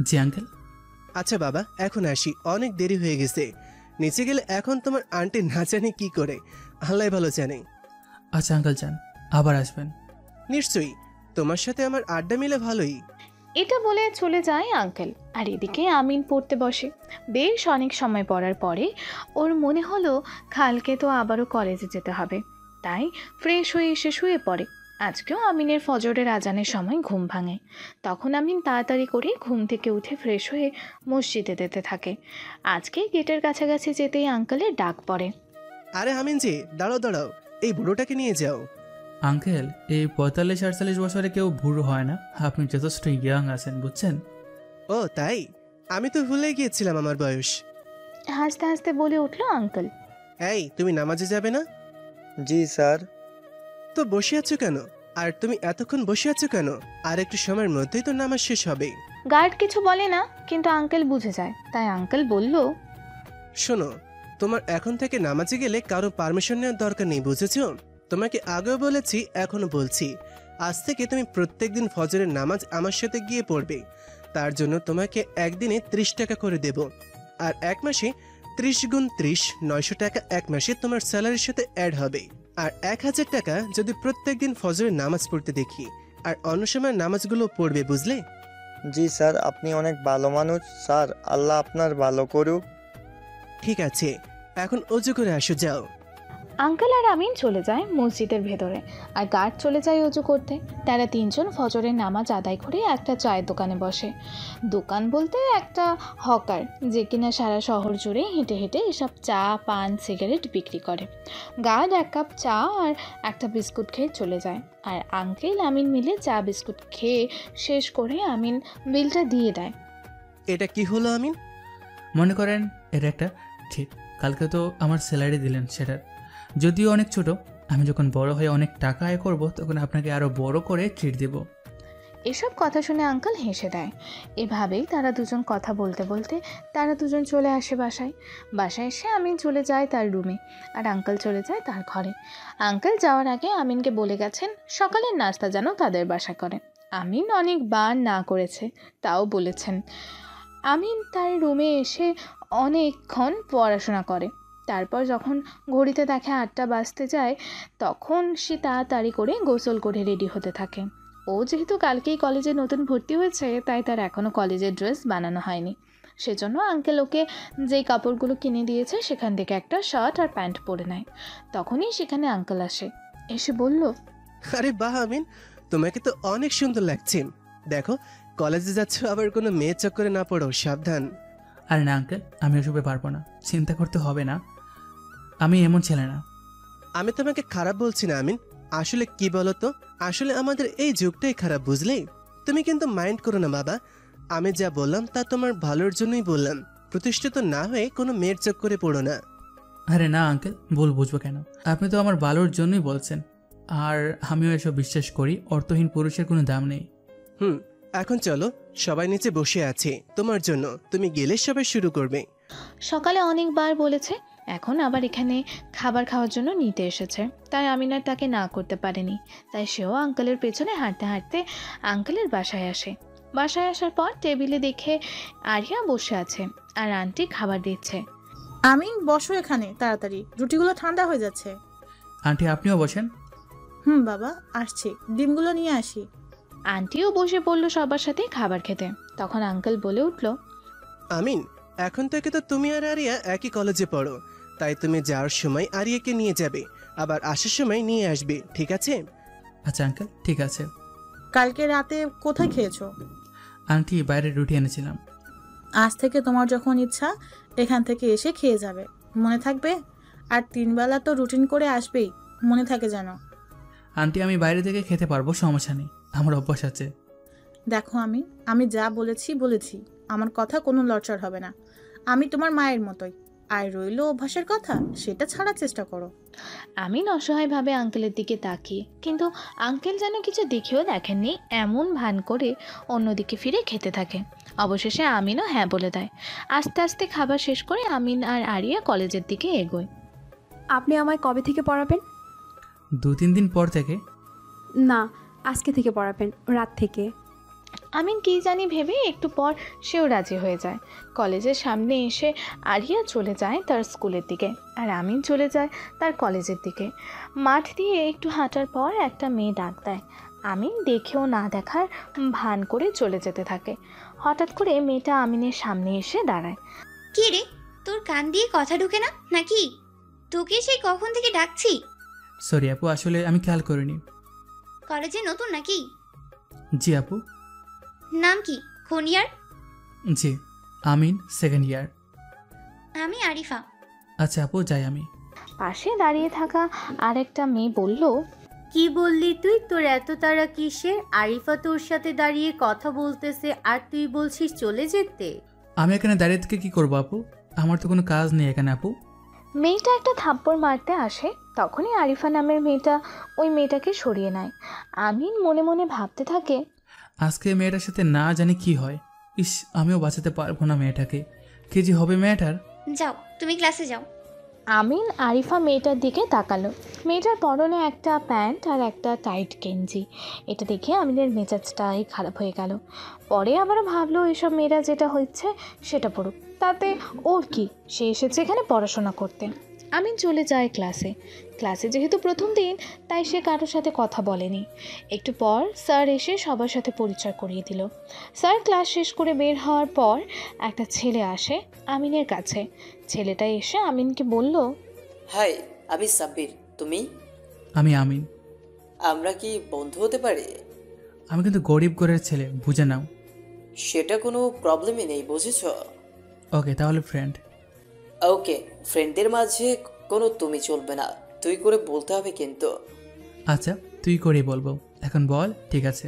জি আঙ্কেল। আচ্ছা বাবা, এখন আসি, অনেক দেরি হয়ে গেছে। নিচে গেলে এখন তোমার আন্টি না জানে কি করে, আল্লাহ ভালো জানে। আচ্ছা আঙ্কেল যান, আবার আসবেন। নিশ্চয়ই, তোমার সাথে আমার আড্ডা মিলে ভালোই। এটা বলে চলে যায় আঙ্কেল। আর এদিকে আমিন পড়তে বসে। বেশ অনেক সময় পড়ার পরে ওর মনে হলো কালকে তো আবারও কলেজে যেতে হবে, তাই ফ্রেশ হয়ে এসে শুয়ে পড়ে। আজকেও আমিনের ফজরের আজানের সময় ঘুম ভাঙে। তখন আমিন তাড়াতাড়ি করে ঘুম থেকে উঠে ফ্রেশ হয়ে মসজিদে যেতে থাকে। আজকে গেটের কাছাকাছি যেতেই আঙ্কেলের ডাক পড়ে। আরে আমিন যে, দাঁড়াও দাঁড়াও, এই বুড়োটাকে নিয়ে যাও। আঙ্কেল, এই 45-48 বছরে কেউ বুড়ো হয় না। আপনি যথেষ্ট ইয়াং আছেন, বুঝছেন? ও তাই? আমি তো ভুলে গিয়েছিলাম আমার বয়স। হাসতে হাসতে বলে উঠল আঙ্কেল। এই, তুমি নামাজে যাবে না? জি স্যার। তো বসে আছো কেন? আর তুমি এতক্ষণ বসে আছো কেন? আর একটু সময়ের মধ্যেই তো নামাজ শেষ হবে। গার্ড কিছু বলে না, কিন্তু আঙ্কেল বুঝে যায়, তাই আঙ্কেল বলল, শোনো, তোমার এখন থেকে নামাজে গেলে কারো পারমিশন নেওয়ার দরকার নেই, বুঝেছো? তোমাকে আগেও বলেছি, এখনো বলছি, আজ থেকে তুমি প্রত্যেকদিন ফজরের নামাজ আমার সাথে গিয়ে পড়বে। তার জন্য তোমাকে একদিনে 30 টাকা করে দেব। আর এক মাসে 30 গুণ 30, 900 টাকা এক মাসে তোমার স্যালারির সাথে অ্যাড হবে। আর 1000 টাকা যদি প্রত্যেকদিন ফজরের নামাজ পড়তে দেখি। আর অন্য সময় নামাজগুলো পড়বে, বুঝলে? জি স্যার, আপনি অনেক ভালো মানুষ স্যার, আল্লাহ আপনার ভালো করুক। ঠিক আছে, এখন অজু করে আসো, যাও। আঙ্কেল আর আমিন চলে যায় মসজিদের ভেতরে, আর গার্ড চলে যায় অজু করতে। তারা তিনজন ফজরের নামাজ আদায় করে একটা চায়ের দোকানে বসে। দোকান বলতে একটা হকার, যে কিনা সারা শহর জুড়ে হেঁটে হেঁটে এসব চা, পান, সিগারেট বিক্রি করে। গার্ড 1 কাপ চা আর একটা বিস্কুট খেয়ে চলে যায়, আর আঙ্কেল আমিন মিলে চা বিস্কুট খেয়ে শেষ করে আমিন বিলটা দিয়ে দেয়। এটা কি হলো আমিন? মনে করেন এটা একটা ঠিক। কালকে তো আমার স্যালারি দিলেন, সেটার যদিও অনেক ছোট। আমি যখন বড় হয়ে অনেক টাকা আয় করব, তখন আপনাকে আরও বড় করে ট্রিট দেব। এসব কথা শুনে আঙ্কেল হেসে দেয়। এভাবেই তারা দুজন কথা বলতে বলতে তারা দুজন চলে আসে বাসায়। বাসায় এসে আমিন চলে যায় তার রুমে, আর আঙ্কেল চলে যায় তার ঘরে। আঙ্কেল যাওয়ার আগে আমিনকে বলে গেছেন সকালের নাস্তা যেন তাদের বাসায় করে। আমিন অনেকবার না করেছে, তাও বলেছেন। আমিন তার রুমে এসে অনেকক্ষণ পড়াশোনা করে। তারপর যখন ঘড়িতে দেখে 8টা বাজতে যায়, তখন সে তাড়াতাড়ি করে গোসল করে রেডি হতে থাকে। ও যেহেতু কালকেই কলেজে নতুন ভর্তি হয়েছে, তাই তার এখনও কলেজের ড্রেস বানানো হয়নি। সেজন্য আঙ্কেল ওকে যেই কাপড়গুলো কিনে দিয়েছে সেখান থেকে একটা শার্ট আর প্যান্ট পরে নেয়। তখনই সেখানে আঙ্কেল আসে, এসে বলল, আরে বাহ আমিন, তোমাকে তো অনেক সুন্দর লাগছে। দেখো, কলেজে যাচ্ছ, আবার কোনো মেয়ে চক্করে না পড়ো, সাবধান। আর না আঙ্কেল, আমি ওসবে পারবো না, চিন্তা করতে হবে না, আমি এমন ছেলে না। আমি তোমাকে খারাপ বলছি না আমিন, আসলে কি বলো তো, আসলে আমাদের এই যুগটাই খারাপ, বুঝলে? তুমি কিন্তু মাইন্ড করো না বাবা, আমি যা বললাম তা তোমার ভালোর জন্যই বললাম। প্রতিষ্ঠিত না হয়ে কোনো মেয়ের চক্করে পড়ো না। আরে না আঙ্কেল, ভুল বুঝবো কেন? আপনি তো আমার ভালোর জন্যই বলছেন। আর আমিও এসব বিশ্বাস করি, অর্থহীন পুরুষের কোনো দাম নেই। এখন চলো, সবাই নিচে বসে আছে তোমার জন্য, তুমি গেলে সবাই শুরু করবে। সকালে অনেকবার বলেছে, এখন আবার এখানে খাবার খাওয়ার জন্য নিতে এসেছে, তাই আমিন আর তাকে না করতে পারেনি। তাই সেও আঙ্কেলের পেছনে হাঁটতে হাঁটতে আঙ্কেলের বাসায় আসে। বাসায় আসার পর টেবিলে দেখে আরিয়া বসে আছে আর আন্টি খাবার দিচ্ছে। আমি বসো এখানে, তাড়াতাড়ি, রুটিগুলো ঠান্ডা হয়ে যাচ্ছে। আন্টি আপনিও বসেন। বাবা আসছি, ডিমগুলো নিয়ে আসি। আন্টিও বসে পড়লো সবার সাথে খাবার খেতে। তখন আঙ্কেল বলে উঠল, আমিন, এখন থেকে তো তুমি আর আরিয়া একই কলেজে পড়ো, তাই তুমি যাওয়ার সময় আরিয়াকে নিয়ে যাবে, আবার আসার সময় নিয়ে আসবে, ঠিক আছে? আচ্ছা আঙ্কেল, ঠিক আছে। কালকে রাতে কোথায় খেয়েছো? আন্টি বাইরে রুটি এনেছিলাম। আজ থেকে তোমার যখন ইচ্ছা এখান থেকে এসে খেয়ে যাবে, মনে থাকবে? আর 3 বেলা তো রুটিন করে আসবেই, মনে থাকে যেন। আন্টি আমি বাইরে থেকে খেতে পারবো, সমস্যা নেই, আমার অভ্যাস আছে। দেখো আমি যা বলেছি, আমার কথা কোনো লড়চড় হবে না। আমি তোমার মায়ের মতোই। আর রইল অভ্যাসের কথা, সেটা ছাড়ার চেষ্টা করো। আমিন অসহায়ভাবে আঙ্কেলের দিকে তাকিয়ে, কিন্তু আঙ্কেল যেন কিছু দেখেও দেখেননি এমন ভান করে অন্যদিকে ফিরে খেতে থাকে। অবশেষে আমিনও হ্যাঁ বলে দেয়। আস্তে আস্তে খাবার শেষ করে আমিন আর আরিয়া কলেজের দিকে এগোয়। আপনি আমায় কবে থেকে পড়াবেন? 2-3 দিন পর থেকে। না, আজকে থেকে পড়াবেন, রাত থেকে। আমিন কী জানি ভেবে একটু পর সেও রাজি হয়ে যায়। কলেজের সামনে এসে আরিয়া চলে যায় তার স্কুলের দিকে, আর আমিন চলে যায় তার কলেজের দিকে। মাঠ দিয়ে একটু হাঁটার পর একটা মেয়ে ডাক দেয়। আমিন দেখেও না দেখার ভান করে চলে যেতে থাকে। হঠাৎ করে মেয়েটা আমিনের সামনে এসে দাঁড়ায়। কি রে, তোর কান দিয়ে কথা ঢুকে না নাকি? তোকে সেই কখন থেকে ডাকছি। সরি আপু, আসলে আমি খেয়াল করিনি। কলেজে নতুন নাকি? জি আপু। নাম কি? কোন ইয়ার? জি, আমিন, 2nd ইয়ার। আমি আরিফা। আচ্ছা আপু, যাই আমি। পাশে দাঁড়িয়ে থাকা আরেকটা মেয়ে বলল, কি বললি তুই? তোর এত তাড়া কিসের? আরিফা তোর সাথে দাঁড়িয়ে কথা বলতেছে আর তুই বলছিস চলে যেতে? আমি এখানে দাঁড়িয়ে থেকে কি করবো আপু? আমার তো কোনো কাজ নেই এখানে আপু। মেয়েটা একটা থাপ্পড় মারতে আসে, তখনই আরিফা নামের মেয়েটা ওই মেয়েটাকে সরিয়ে নেয়। আমিন মনে মনে ভাবতে থাকে, আজকে মেয়েটার সাথে না জানি কি হয়। ইস, আমিও বাঁচাতে পারবো না মেয়েটাকে। কি যে হবে মেয়েটার। যাও, তুমি ক্লাসে যাও। আমিন আরিফা মেয়েটার দিকে তাকালো। মেয়েটার পরনে একটা প্যান্ট আর একটা টাইট গেঞ্জি। এটা দেখে আমিনের মেজাজটাই খারাপ হয়ে গেল। পরে আবারও ভাবলো এসব মেয়েরা যেটা হচ্ছে সেটা পড়ুক, তাতে ওর কি, সে এসেছে এখানে পড়াশোনা করতে। আমিন চলে যায় ক্লাসে। ক্লাসে যেহেতু প্রথম দিন, তাই সে কারোর সাথে কথা বলেনি। একটু পর স্যার এসে সবার সাথে পরিচয় করিয়ে দিল। স্যার ক্লাস শেষ করে বের হওয়ার পর একটা ছেলে আসে আমিনের কাছে। ছেলেটা এসে আমিনকে বলল, হাই, আমি সাব্বির। তুমি? আমি আমিন। আমরা কি বন্ধু হতে পারি? আমি কিন্তু গরিব ঘরের ছেলে, বুঝে নাও। সেটা কোনো প্রবলেমই নেই, বুঝেছ? ওকে, তাহলে ফ্রেন্ড। ওকে, ফ্রেন্ডদের মাঝে কোনো তুমি চলবে না, তুই করে বলতে হবে কিন্তু। আচ্ছা, তুই করেই বলবো। এখন বল। ঠিক আছে।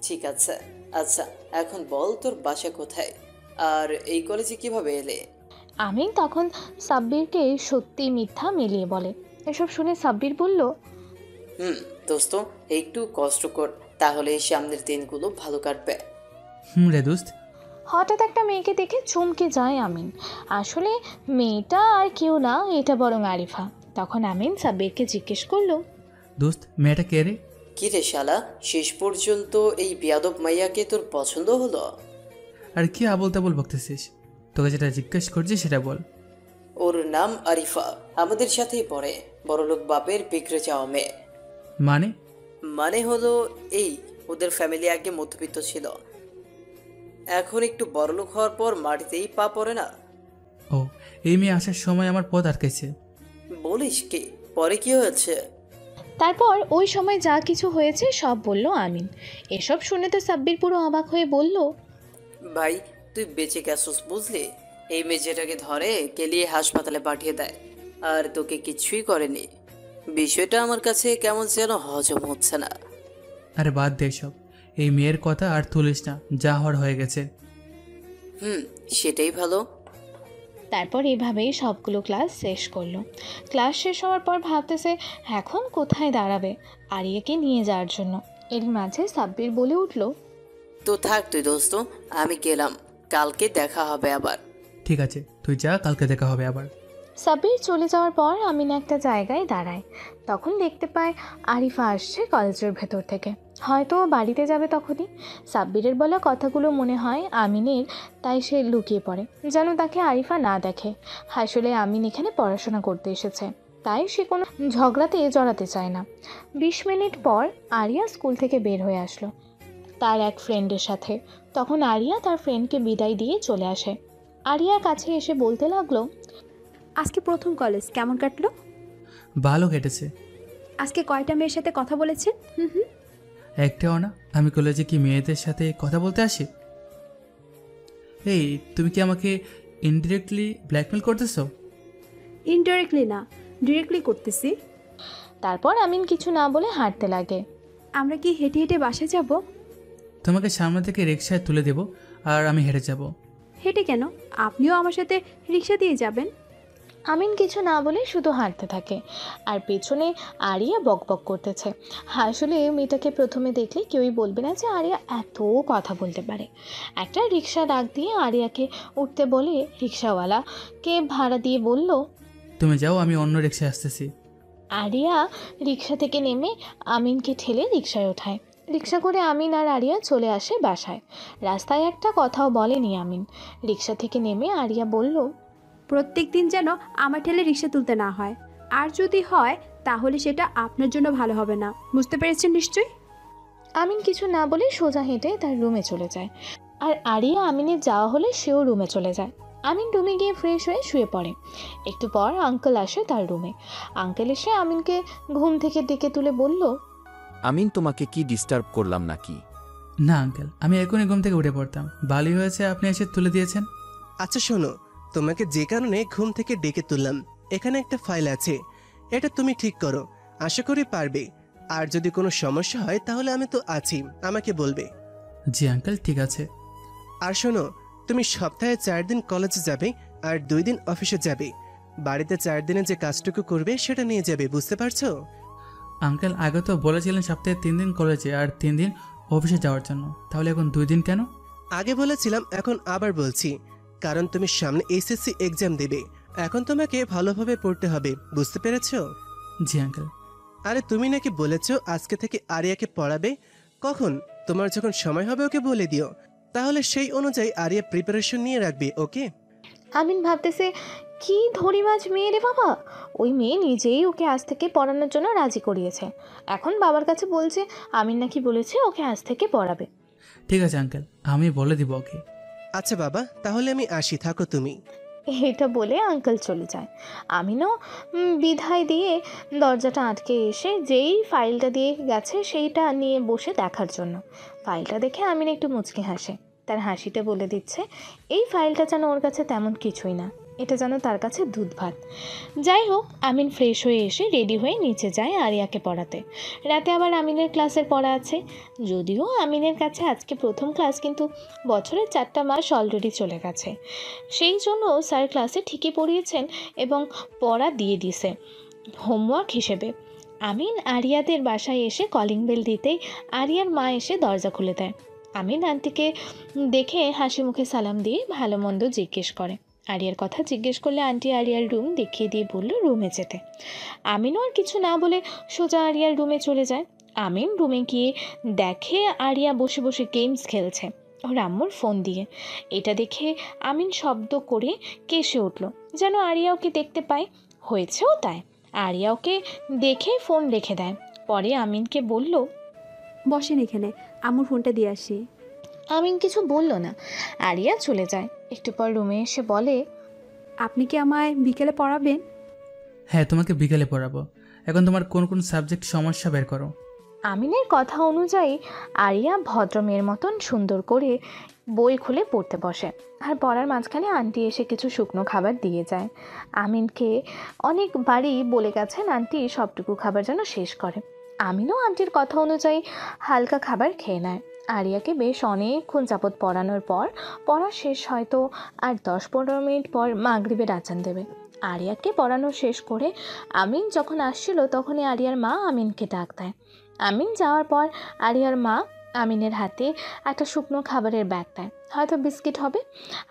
ঠিক আছে। আচ্ছা, এখন বল তোর বাসা কোথায় আর এই কলেজে কিভাবে এলে? আমিন তখন সাব্বিরকে সত্যি মিথ্যা মিলিয়ে বলে। এসব শুনে সাব্বির বলল, দোস্ত, একটু কষ্ট কর, তাহলে সামনের দিনগুলো ভালো কাটবে। রে দোস্ত। হঠাৎ একটা মেয়েকে দেখে চমকে যায় আমিন। আসলে মেয়েটা আর কেউ না, এটা বরং আরিফা। তখন আমিন সাব্বিরকে জিজ্ঞেস করলো, দোস্ত, মেয়েটা কে রে? কি রে শালা, শেষ পর্যন্ত এই বিয়াদব মাইয়াকে তোর পছন্দ হলো? আর কি আবল তাবল বকতেছিস? তোকে যেটা জিজ্ঞেস করছি সেটা বল। ওর নাম আরিফা, আমাদের সাথেই পড়ে, বড়লোক বাপের বিগড়ে যাওয়া মেয়ে। মানে? মানে হলো এই, ওদের ফ্যামিলি আগে মধ্যবিত্ত ছিল, এখন একটু বড়লোক হওয়ার পর মাটিতেই পা পড়ে না। ও, এই মেয়ে আসার সময় আমার পথ আটকেছে। বলিস কি? পরে কি হয়েছে? তারপর ওই সময় যা কিছু হয়েছে সব বলল আমিন। এসব শুনে তো সাব্বির পুরো অবাক হয়ে বলল, ভাই, তুই বেঁচে গেছিস বুঝলি? এই মেয়ে যেটাকে ধরে কেলিয়ে হাসপাতালে পাঠিয়ে দেয়, আর তোকে কিছুই করেনি। বিষয়টা আমার কাছে কেমন যেন হজম হচ্ছে না। আরে বাদ দে সব, এই মেয়ের কথা আর তুলিস না, যা হওয়ার হয়ে গেছে। সেটাই ভালো। তারপর এভাবেই সবগুলো ক্লাস শেষ করলো। ক্লাস শেষ হওয়ার পর ভাবতেছে এখন কোথায় দাঁড়াবে আরিয়াকে নিয়ে যাওয়ার জন্য। এর মাঝে সাব্বির বলে উঠল, তো থাক তুই দোস্ত, আমি গেলাম, কালকে দেখা হবে আবার। ঠিক আছে, তুই যা, কালকে দেখা হবে আবার। সাব্বির চলে যাওয়ার পর আমিন একটা জায়গায় দাঁড়ায়। তখন দেখতে পায় আরিফা আসছে কলেজের ভেতর থেকে। হয়তো ও বাড়িতে যাবে তখনই। সাব্বিরের বলা কথাগুলো মনে হয় আমিনের, তাই সে লুকিয়ে পড়ে যেন তাকে আরিফা না দেখে। আসলে আমিন এখানে পড়াশোনা করতে এসেছে, তাই সে কোনো ঝগড়াতে জড়াতে চায় না। 20 মিনিট পর আরিয়া স্কুল থেকে বের হয়ে আসলো তার এক ফ্রেন্ডের সাথে। তখন আরিয়া তার ফ্রেন্ডকে বিদায় দিয়ে চলে আসে। আরিয়ার কাছে এসে বলতে লাগলো, আজকে প্রথম কলেজ কেমন কাটলো? ভালো কেটেছে। আজকে কয়টা মেয়ের সাথে কথা বলেছেন? একটাও না। আমি কলেজে কি মেয়েদের সাথে কথা বলতে আসি? এই, তুমি কি আমাকে ইনডিরেক্টলি ব্ল্যাকমেল করতেছো? ইনডাইরেক্টলি না, ডিরেক্টলি করতেছি। তারপর আমিন কিছু না বলে হাঁটতে লাগে। আমরা কি হেঁটে হেঁটে বাসায় যাব? তোমাকে সামনে থেকে রিকশায় তুলে দেব আর আমি হেঁটে যাব। হেঁটে কেন? আপনিও আমার সাথে রিক্সা দিয়ে যাবেন। আমিন কিছু না বলে শুধু হাঁটতে থাকে, আর পেছনে আরিয়া বকবক করতেছে। আসলে মেয়েটাকে প্রথমে দেখলে কেউই বলবে না যে আরিয়া এত কথা বলতে পারে। একটা রিক্সা ডাক দিয়ে আরিয়াকে উঠতে বলে রিক্সাওয়ালাকে ভাড়া দিয়ে বলল, তুমি যাও, আমি অন্য রিকশায় আসতেছি। আরিয়া রিক্সা থেকে নেমে আমিনকে ঠেলে রিক্সায় ওঠায়। রিক্সা করে আমিন আর আরিয়া চলে আসে বাসায়। রাস্তায় একটা কথাও বলেনি আমিন। রিক্সা থেকে নেমে আরিয়া বলল, প্রত্যেক দিন যেন আমার ঠেলে রিক্সা তুলতে না হয়, আর যদি হয় তাহলে সেটা আপনার জন্য ভালো হবে না, বুঝতে পেরেছেন নিশ্চয়ই? আমিন কিছু না বলে সোজা হেঁটে তার রুমে চলে যায়। আর আরিয়া আমিনের যাওয়া হলে সেও রুমে চলে যায়। আমিন রুমে গিয়ে ফ্রেশ হয়ে শুয়ে পড়ে। একটু পর আঙ্কেল আসে তার রুমে। আঙ্কেল এসে আমিনকে ঘুম থেকে ডেকে তুলে বলল, আমিন, তোমাকে কি ডিস্টার্ব করলাম নাকি? না আঙ্কেল, আমি এখনই ঘুম থেকে উঠে পড়তাম। ভালোই হয়েছে আপনি এসে তুলে দিয়েছেন। আচ্ছা শোনো, তোমাকে যে কারণে ঘুম থেকে ডেকে তুললাম, এখানে একটা ফাইল আছে, এটা তুমি ঠিক করো। আশা করি পারবে। আর যদি কোনো সমস্যা হয় তাহলে আমি তো আছি, আমাকে বলবে। জি আঙ্কেল, ঠিক আছে। আর শোনো, তুমি সপ্তাহে 4 দিন কলেজে যাবে আর 2 দিন অফিসে যাবে। বাড়িতে 4 দিনে যে কাজটুকু করবে সেটা নিয়ে যাবে, বুঝতে পারছো? আঙ্কেল আগে তো বলেছিলেন সপ্তাহে 3 দিন কলেজে আর 3 দিন অফিসে যাওয়ার জন্য, তাহলে এখন 2 দিন কেন? আগে বলেছিলাম, এখন আবার বলছি, কারণ তুমি সামনে এসএসসি এক্সাম দেবে। এখন তোমাকে ভালোভাবে পড়তে হবে, বুঝতে পেরেছো? জি আঙ্কেল। আরে তুমি নাকি বলেছো আজকে থেকে আরিয়াকে পড়াবে। কখন? তোমার যখন সময় হবে ওকে বলে দিও, তাহলে সেই অনুযায়ী আরিয়া প্রিপারেশন নিয়ে রাখবে, ওকে? আমিন ভাবতেছে, কি ধরিবাজ মেয়ে রে বাবা। ওই মেয়ে নিজেই ওকে আজ থেকে পড়ানোর জন্য রাজি করিয়েছে, এখন বাবার কাছে বলছে আমিন নাকি বলেছে ওকে আজ থেকে পড়াবে। ঠিক আছে আঙ্কেল, আমি বলে দিব ওকে। আচ্ছা বাবা, তাহলে আমি আসি, থাকো তুমি। এটা বলে আঙ্কেল চলে যায়। আমিনও বিদায় দিয়ে দরজাটা আটকে এসে যেই ফাইলটা দিয়ে গেছে সেইটা নিয়ে বসে দেখার জন্য। ফাইলটা দেখে আমিন একটু মুচকি হাসে। তার হাসিটা বলে দিচ্ছে এই ফাইলটা যেন ওর কাছে তেমন কিছুই না, এটা যেন তার কাছে দুধ ভাত। যাই হোক, আমিন ফ্রেশ হয়ে এসে রেডি হয়ে নিচে যায় আরিয়াকে পড়াতে। রাতে আবার আমিনের ক্লাসের পড়া আছে। যদিও আমিনের কাছে আজকে প্রথম ক্লাস, কিন্তু বছরের 4টা মাস অলরেডি চলে গেছে। সেই জন্য স্যার ক্লাসে ঠিকই পড়িয়েছেন এবং পড়া দিয়ে দিছে হোমওয়ার্ক হিসেবে। আমিন আরিয়াদের বাসায় এসে কলিং বেল দিতেই আরিয়ার মা এসে দরজা খুলে দেয়। আমিন আন্টিকে দেখে হাসি মুখে সালাম দিয়ে ভালো মন্দ জিজ্ঞেস করে। আরিয়ার কথা জিজ্ঞেস করলে আন্টি আরিয়ার রুম দেখিয়ে দিয়ে বলল রুমে যেতে। আমিনও আর কিছু না বলে সোজা আরিয়ার রুমে চলে যায়। আমিন রুমে গিয়ে দেখে আরিয়া বসে বসে গেমস খেলছে ওর আম্মুর ফোন দিয়ে। এটা দেখে আমিন শব্দ করে কেসে উঠল, যেন আরিয়া ওকে দেখতে পায়। হয়েছেও তাই, আরিয়া ওকে দেখে ফোন রেখে দেয়। পরে আমিনকে বলল, বসেন এখানে, আম্মুর ফোনটা দিয়ে আসি। আমিন কিছু বলল না, আরিয়া চলে যায়। একটু পর রুমে এসে বলে, আপনি কি আমায় বিকেলে পড়াবেন? হ্যাঁ, তোমাকে বিকেলে পড়াবো। এখন তোমার কোন কোন সাবজেক্ট সমস্যা বের করো। আমিনের কথা অনুযায়ী আরিয়া ভদ্রমের মতন সুন্দর করে বই খুলে পড়তে বসে। আর পড়ার মাঝখানে আন্টি এসে কিছু শুকনো খাবার দিয়ে যায়। আমিনকে অনেকবারই বলে গেছেন আন্টি সবটুকু খাবার যেন শেষ করে। আমিনও আন্টির কথা অনুযায়ী হালকা খাবার খেয়ে নেয়। আরিয়াকে বেশ অনেকক্ষণ যাবৎ পড়ানোর পর পড়া শেষ, হয়তো আর 10-15 মিনিট পর মাগরিবের আজান দেবে। আরিয়াকে পড়ানো শেষ করে আমিন যখন আসছিল তখনই আরিয়ার মা আমিনকে ডাক দেয়। আমিন যাওয়ার পর আরিয়ার মা আমিনের হাতে একটা শুকনো খাবারের ব্যাগ দেয়, হয়তো বিস্কিট হবে।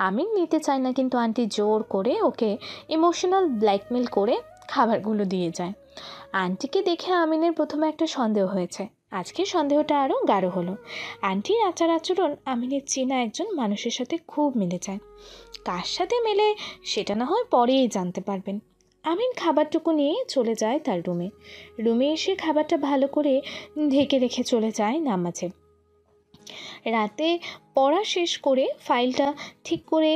আমিন নিতে চায় না, কিন্তু আন্টি জোর করে ওকে ইমোশনাল ব্ল্যাকমেল করে খাবারগুলো দিয়ে যায়। আন্টিকে দেখে আমিনের প্রথমে একটা সন্দেহ হয়েছে, আজকে সন্দেহটা আরও গাঢ় হলো। আন্টির আচার আচরণ আমিনের চেনা একজন মানুষের সাথে খুব মিলে যায়। কার সাথে মেলে সেটা না হয় পরেই জানতে পারবেন। আমিন খাবারটুকু নিয়ে চলে যায় তার রুমে। রুমে এসে খাবারটা ভালো করে ঢেকে রেখে চলে যায় নামাজে। রাতে পড়া শেষ করে ফাইলটা ঠিক করে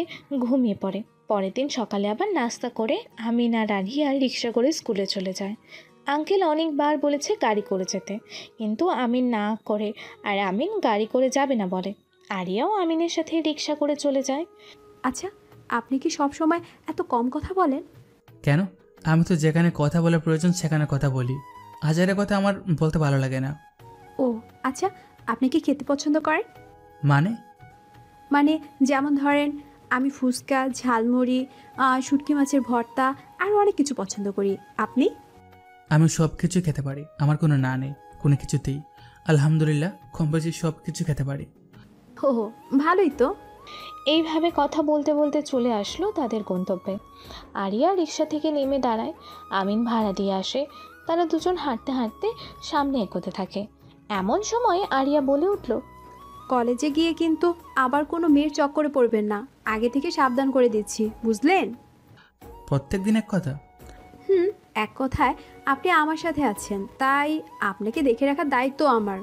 ঘুমিয়ে পড়ে। পরের দিন সকালে আবার নাস্তা করে আমিন আর আরিয়া রিক্সা করে স্কুলে চলে যায়। আঙ্কেল অনেকবার বলেছে গাড়ি করে যেতে, কিন্তু আমিন না করে, আর আমিন গাড়ি করে যাবে না বলে। আরিয়াও আমিনের সাথে রিক্সা করে চলে যায়। আচ্ছা, আপনি কি সব সময় এত কম কথা বলেন? কেন? আমি তো যেখানে কথা বলার প্রয়োজন সেখানে কথা বলি। হাজারে কথা আমার বলতে ভালো লাগে না। ও আচ্ছা, আপনি কি খেতে পছন্দ করেন? মানে যেমন ধরেন, আমি ফুচকা, ঝালমুড়ি, শুটকি মাছের ভর্তা আর অনেক কিছু পছন্দ করি। আপনি? আমি সব কিছু খেতে পারি, আমার কোনো না নেই কোনো কিছুতেই। আলহামদুলিল্লাহ, কম বেশি সব কিছু খেতে পারি। ও ভালোই তো। এইভাবে কথা বলতে বলতে চলে আসলো তাদের গন্তব্যে। আরিয়া রিক্সা থেকে নেমে দাঁড়ায়, আমিন ভাড়া দিয়ে আসে। তারা দুজন হাঁটতে হাঁটতে সামনে এগোতে থাকে। এমন সময় আরিয়া বলে উঠল, কলেজে গিয়ে কিন্তু আবার কোনো মেয়ের চক্করে পড়বেন না, আগে থেকে সাবধান করে দিচ্ছি, বুঝলেন? প্রত্যেক দিন এক কথা? এক কথায় আপনি আমার সাথে আছেন, তাই আপনাকে দেখে রাখার দায়িত্ব আমার।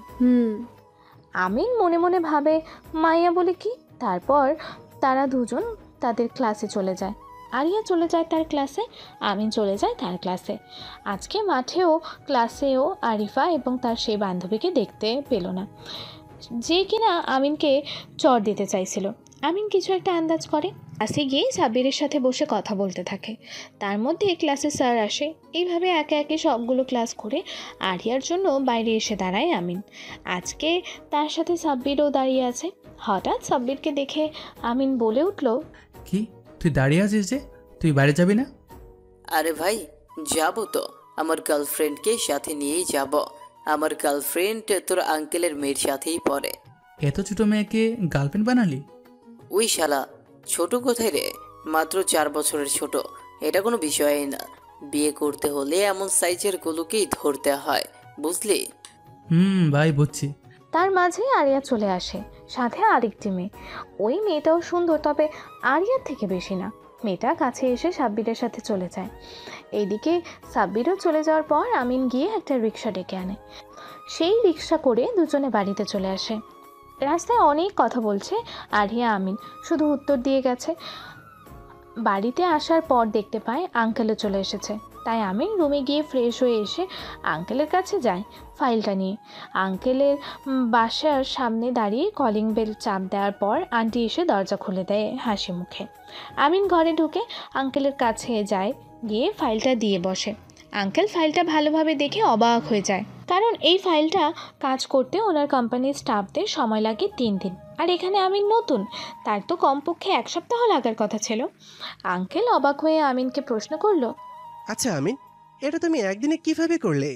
আমিন মনে মনে ভাবে মাইয়া বলে কি। তারপর তারা দুজন তাদের ক্লাসে চলে যায়। আরিয়া চলে যায় তার ক্লাসে, আমিন চলে যায় তার ক্লাসে। আজকে মাঠেও ক্লাসেও আরিফা এবং তার সেই বান্ধবীকে দেখতে পেল না, যে কিনা আমিনকে চর দিতে চাইছিল। আমিন কিছু একটা আন্দাজ করে। ক্লাসে গিয়ে সাব্বিরের সাথে বসে কথা বলতে থাকে। তার মধ্যে ক্লাসে স্যার আসে। এইভাবে একে একে সবগুলো ক্লাস করে আরিয়ার জন্য বাইরে এসে দাঁড়ায় আমিন। আজকে তার সাথে সাব্বিরও দাঁড়িয়ে আছে। হঠাৎ সাব্বিরকে দেখে আমিন বলে উঠল, কি তুই দাঁড়িয়ে আছিস যে? তুই বাইরে যাবি না? আরে ভাই, যাব তো, আমার গার্লফ্রেন্ডকে সাথে নিয়েই যাব। আমার গার্লফ্রেন্ড তোর আঙ্কেলের মেয়ের সাথেই পড়ে। এত ছোট মেয়েকে গার্লফ্রেন্ড বানালি? ওই শালা, ছোট কোথায় রে, মাত্র 4 বছরের ছোট। এটা কোনো বিষয়ই না। বিয়ে করতে হলে এমন সাইজের গুলোকেই ধরতে হয়, বুঝলি? ভাই বুঝছি। তার মাঝে আরিয়া চলে আসে, সাথে আরেকটি মেয়ে। ওই মেয়েটাও সুন্দর, তবে আরিয়ার থেকে বেশি না। মেয়েটা কাছে এসে সাব্বিরের সাথে চলে যায়। এইদিকে সাব্বিরও চলে যাওয়ার পর আমিন গিয়ে একটা রিক্সা ডেকে আনে। সেই রিক্সা করে দুজনে বাড়িতে চলে আসে। রাস্তায় অনেক কথা বলছে আরিয়া আমিন, শুধু উত্তর দিয়ে গেছে। বাড়িতে আসার পর দেখতে পায় আঙ্কেলও চলে এসেছে। তাই আমিন রুমে গিয়ে ফ্রেশ হয়ে এসে আঙ্কেলের কাছে যায় ফাইলটা নিয়ে। আঙ্কেলের বাসার সামনে দাঁড়িয়ে কলিং বেল চাপ দেওয়ার পর আন্টি এসে দরজা খুলে দেয় হাসি মুখে। আমিন ঘরে ঢুকে আঙ্কেলের কাছে যায়, গিয়ে ফাইলটা দিয়ে বসে। আঙ্কেল ফাইলটা ভালোভাবে দেখে অবাক হয়ে যায়, কারণ এই ফাইলটা কাজ করতে ওনার কোম্পানির স্টাফদের সময় লাগে 3 দিন। আর এখানে আমিন নতুন, তার তো কমপক্ষে 1 সপ্তাহ লাগার কথা ছিল। আঙ্কেল অবাক হয়ে আমিনকে প্রশ্ন করলো, আচ্ছা আমিন, এটা তুমি একদিনে কিভাবে করলে?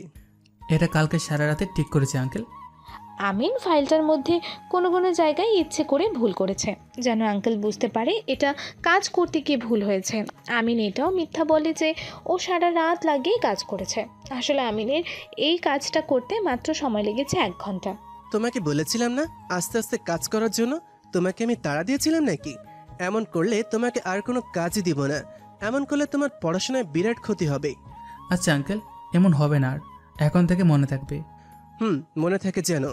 এটা কালকে সারা রাতে ঠিক করেছে আঙ্কেল। আমিন ফাইলটার মধ্যে কোনো কোনো জায়গায় ইচ্ছে করে ভুল করেছে, যেন আঙ্কেল বুঝতে পারে এটা কাজ করতে গিয়ে ভুল হয়েছে। আমিন এটাও মিথ্যা বলে যে ও সারা রাত লাগিয়ে কাজ করেছে। আসলে আমিনের এই কাজটা করতে মাত্র সময় লেগেছে 1 ঘন্টা। তোমাকে বলেছিলাম না আস্তে আস্তে কাজ করার জন্য? তোমাকে আমি তাড়া দিয়েছিলাম নাকি? এমন করলে তোমাকে আর কোনো কাজই দিব না। এমন করলে তোমার পড়াশোনায় বিরাট ক্ষতি হবে। আচ্ছা আঙ্কেল, এমন হবে না আর, এখন থেকে মনে থাকবে। মনে থাকে যেন।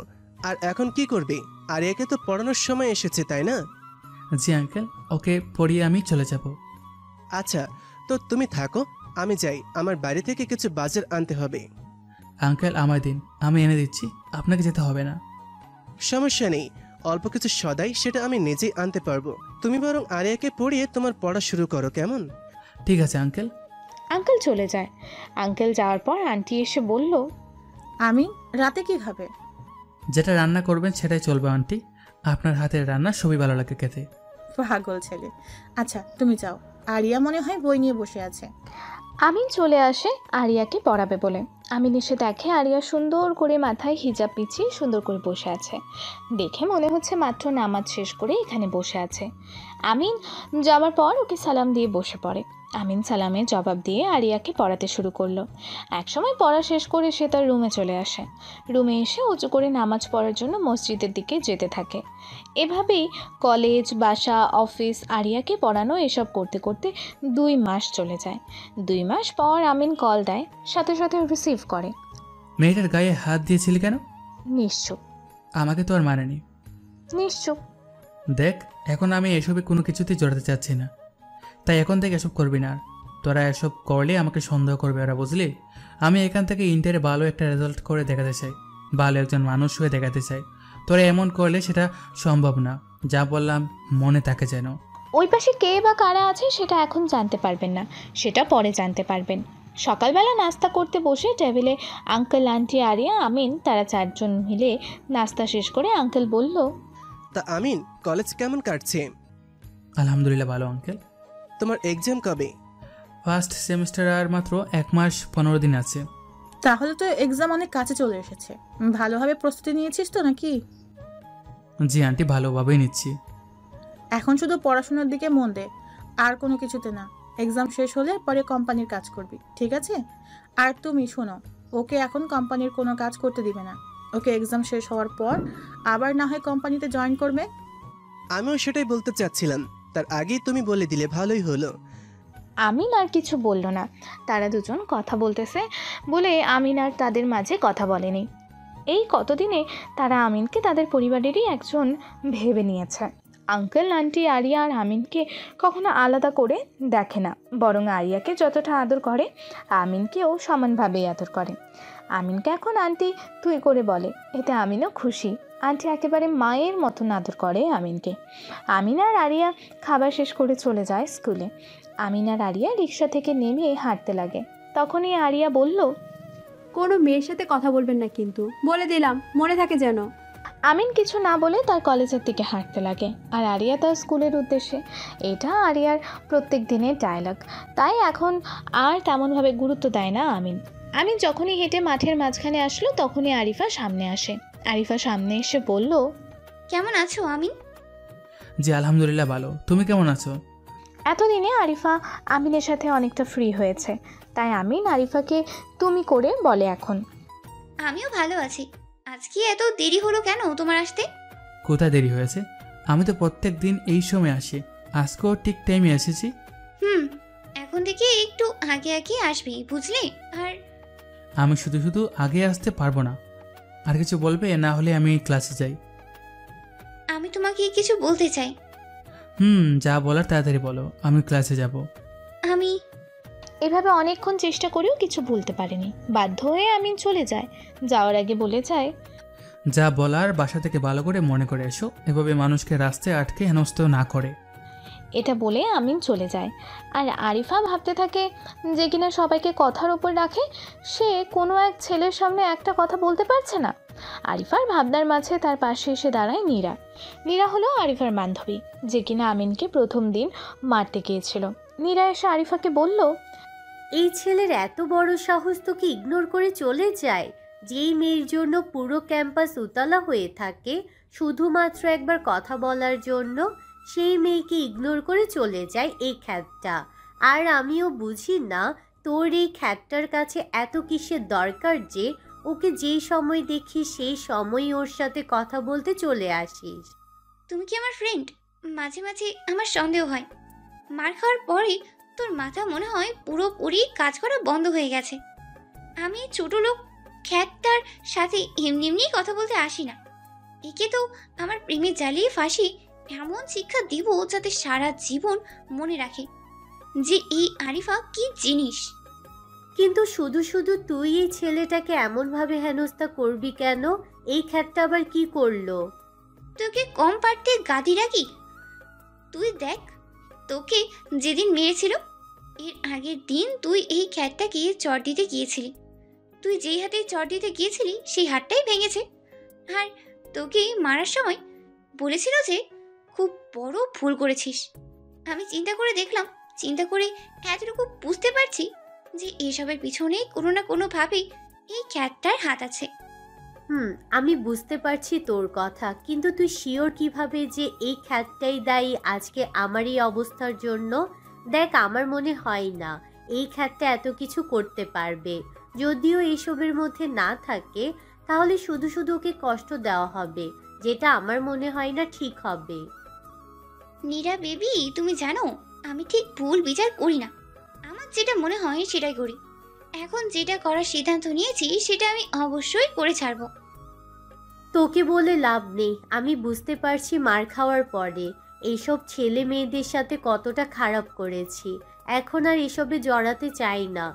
আর এখন কি করবে? আর একে তো পড়ানোর সময় এসেছে, তাই না? জি আঙ্কেল, ওকে পড়িয়ে আমি চলে যাব। আচ্ছা, তো তুমি থাকো, আমি যাই। আমার বাড়ি থেকে কিছু বাজার আনতে হবে। আঙ্কেল আমায় দিন, আমি এনে দিচ্ছি, আপনাকে যেতে হবে না। সমস্যা নেই, অল্প কিছু সদাই সেটা আমি নিজেই আনতে পারবো। তুমি বরং আরিয়াকে পড়িয়ে তোমার পড়া শুরু করো, কেমন? ঠিক আছে আঙ্কেল। আঙ্কেল চলে যায়। আঙ্কেল যাওয়ার পর আন্টি এসে বলল, আমি রাতে কি খাবে? যেটা রান্না করবেন সেটাই চলবে আন্টি, আপনার হাতের রান্না সবই ভালো লাগে খেতে। পাগল ছেলে। আচ্ছা তুমি যাও, আরিয়া মনে হয় বই নিয়ে বসে আছে। আমিন চলে আসে আরিয়াকে পড়াবে বলে। আমিন এসে দেখে আরিয়া সুন্দর করে মাথায় হিজাব পিছিয়ে সুন্দর করে বসে আছে। দেখে মনে হচ্ছে মাত্র নামাজ শেষ করে এখানে বসে আছে। আমিন যাওয়ার পর ওকে সালাম দিয়ে বসে পড়ে। আমিন সালামের জবাব দিয়ে আরিয়াকে পড়াতে শুরু করলো। একসময় পড়া শেষ করে সে তার রুমে চলে আসে। রুমে এসে উঁচু করে নামাজ পড়ার জন্য মসজিদের দিকে যেতে থাকে। এভাবেই কলেজ, বাসা, অফিস, আরিয়াকে পড়ানো এসব করতে করতে 2 মাস চলে যায়। 2 মাস পর আমিন কল দেয়, সাথে সাথে রিসিভ করে। মেয়েটার গায়ে হাত দিয়েছিলি কেন? নিশ্চুপ। আমাকে তো আর মানেনি। নিশ্চুপ। দেখ, এখন আমি এসবে কোনো কিছুতেই জড়াতে চাচ্ছি না, তাই এখন থেকে এসব করবি না। আর তোরা এসব করলে আমাকে সন্দেহ করবে ওরা, বুঝলি? আমি এখান থেকে ইন্টারে ভালো একটা রেজাল্ট করে দেখাতে চাই, ভালো একজন মানুষ হয়ে দেখাতে চাই। তোরা এমন করলে সেটা সম্ভব না। যা বললাম মনে থাকে যেন। ওই পাশে কে বা কারা আছে সেটা এখন জানতে পারবেন না, সেটা পরে জানতে পারবেন। সকালবেলা নাস্তা করতে বসে টেবিলে আঙ্কেল, আন্টি, আরিয়া, আমিন, তারা 4 জন মিলে নাস্তা শেষ করে আঙ্কেল বলল, তা আমিন, কলেজ কেমন কাটছে? আলহামদুলিল্লাহ ভালো আঙ্কেল। তোমার এক্সাম কবে? ফার্স্ট সেমিস্টার আর মাত্র 1 মাস 15 দিন আছে। তাহলে তো এক্সাম অনেক কাছে চলে এসেছে। ভালোভাবে প্রস্তুতি নিয়েছিস তো নাকি? জি আন্টি, ভালোভাবেই নিচ্ছি। এখন শুধু পড়াশোনার দিকে মন দে, আর কোনো কিছুতে না। এক্সাম শেষ হলে পরে কোম্পানির কাজ করবি, ঠিক আছে? আর তুমি শোনো, ওকে এখন কোম্পানির কোনো কাজ করতে দিবে না। ওকে এক্সাম শেষ হওয়ার পর আবার না হয় কোম্পানিতে জয়েন করবে। আমিও সেটাই বলতে চাচ্ছিলাম, তার আগেই তুমি বলে দিলে ভালোই হলো। আমিন আর কিছু বলল না। তারা দুজন কথা বলতেছে বলে আমিন আর তাদের মাঝে কথা বলেনি। এই কতদিনে তারা আমিনকে তাদের পরিবারেরই একজন ভেবে নিয়েছে। আঙ্কেল, আন্টি আরিয়া আর আমিনকে কখনো আলাদা করে দেখে না, বরং আরিয়াকে যতটা আদর করে আমিনকেও সমানভাবেই আদর করে। আমিনকে এখন আন্টি তুই করে বলে, এতে আমিনও খুশি। আন্টি একেবারে মায়ের মতন আদর করে আমিনকে। আমিন আর আরিয়া খাবার শেষ করে চলে যায় স্কুলে। আমিন আর আরিয়া রিক্সা থেকে নেমে হাঁটতে লাগে। তখনই আরিয়া বলল, কোনো মেয়ের সাথে কথা বলবেন না কিন্তু, বলে দিলাম, মনে থাকে যেন। আমিন কিছু না বলে তার কলেজের দিকে হাঁটতে লাগে আর আরিয়া তার স্কুলের উদ্দেশ্যে। এটা আরিয়ার প্রত্যেক দিনের ডায়লগ, তাই এখন আর তেমনভাবে গুরুত্ব দেয় না আমিন। আমিন যখনই হেঁটে মাঠের মাঝখানে আসলো তখনই আরিফা সামনে আসে। আরিফা সামনে এসে বলল, কেমন আছো আমিন? জি আলহামদুলিল্লাহ ভালো, তুমি কেমন আছো? এতদিনে আরিফা আমিনের সাথে অনেকটা ফ্রি হয়েছে, তাই আমিন আরিফাকে তুমি করে বলে এখন। আমিও ভালো আছি। আজকে এত দেরি হলো কেন তোমার আসতে? কোথায় দেরি হয়েছে? আমি তো প্রত্যেক দিন এই সময় আসি, আজকেও ঠিক টাইমে এসেছি। এখন থেকে একটু আগে আগে আসবি, বুঝলি? আর আমি শুধু শুধু আগে আসতে পারবো না। আর কিছু বলবে? না হলে আমি ক্লাসে যাই। আমি তোমাকে কিছু বলতে চাই। যা বলার তাড়াতাড়ি বলো, আমি ক্লাসে যাব। আমি এভাবে অনেকক্ষণ চেষ্টা করেও কিছু বলতে পারেনি। বাধ্য হয়ে আমিন চলে যায়। যাওয়ার আগে বলে যায়, যা বলার বাসা থেকে ভালো করে মনে করে এসো, এভাবে মানুষকে রাস্তায় আটকে হেনস্থ না করে। এটা বলে আমিন চলে যায়। আর আরিফা ভাবতে থাকে যে কিনা সবাইকে কথার ওপর রাখে, সে কোনো এক ছেলের সামনে একটা কথা বলতে পারছে না। আরিফার ভাবনার মাঝে তার পাশে এসে দাঁড়ায় নীরা। নীরা হলো আরিফার বান্ধবী, যে কিনা আমিনকে প্রথম দিন মারতে গিয়েছিল। নীরা এসে আরিফাকে বলল, এই ছেলের এত বড় সাহস তোকে ইগনোর করে চলে যায়? যেই মেয়ের জন্য পুরো ক্যাম্পাস উতলা হয়ে থাকে শুধুমাত্র একবার কথা বলার জন্য, সেই মেয়েকে ইগনোর করে চলে যায় এই খ্যাতটা। আর আমিও বুঝি না তোর এই খ্যাতটার কাছে এত কিসের দরকার যে ওকে যেই সময় দেখি সেই সময়ই ওর সাথে কথা বলতে চলে আসিস। তুমি কি আমার ফ্রেন্ড? মাঝে মাঝে আমার সন্দেহ হয়। মার খাওয়ার পরে তোর মাথা মনে হয় পুরোপুরি কাজ করা বন্ধ হয়ে গেছে। আমি ছোট লোক খ্যাতটার সাথে এমনি এমনি কথা বলতে আসি না। একে তো আমার প্রেমে জ্বালিয়ে ফাঁসি এমন শিক্ষা দিব যাতে সারা জীবন মনে রাখে যে এই আরিফা কি জিনিস। কিন্তু শুধু শুধু তুই এই ছেলেটাকে এমনভাবে হেনস্থা করবি কেন? এই খ্যাতটা আবার কি করলো? তোকে কম পারতে গাদি রাখি? তুই দেখ, তোকে যেদিন মেরেছিল এর আগের দিন তুই এই খ্যাতটাকে চট দিতে গিয়েছিলি। তুই যেই হাতে চট দিতে গিয়েছিলি সেই হাতটাই ভেঙেছে। আর তোকে মারার সময় বলেছিল যে খুব বড় ভুল করেছিস। আমি চিন্তা করে দেখলাম, চিন্তা করে এতটুকু বুঝতে পারছি যে এসবের পিছনে কোনো না কোনোভাবে এই খ্যাতটার হাত আছে। আমি বুঝতে পারছি তোর কথা, কিন্তু তুই শিওর কিভাবে যে এই খ্যাতটাই দায়ী আজকে আমার এই অবস্থার জন্য? দেখ, আমার মনে হয় না এই খ্যাতটা এত কিছু করতে পারবে। যদিও এইসবের মধ্যে না থাকে তাহলে শুধু শুধু ওকে কষ্ট দেওয়া হবে, যেটা আমার মনে হয় না ঠিক হবে। নীরা বেবি, তুমি জানো আমি ঠিক ভুল বিচার করি না। আমার যেটা মনে হয় সেটাই করি। এখন যেটা করার সিদ্ধান্ত নিয়েছি সেটা আমি অবশ্যই করে ছাড়বো। তোকে বলে লাভ নেই। আমি বুঝতে পারছি মার খাওয়ার পরে এইসব ছেলে মেয়েদের সাথে কতটা খারাপ করেছি। এখন আর এসবে জড়াতে চাই না।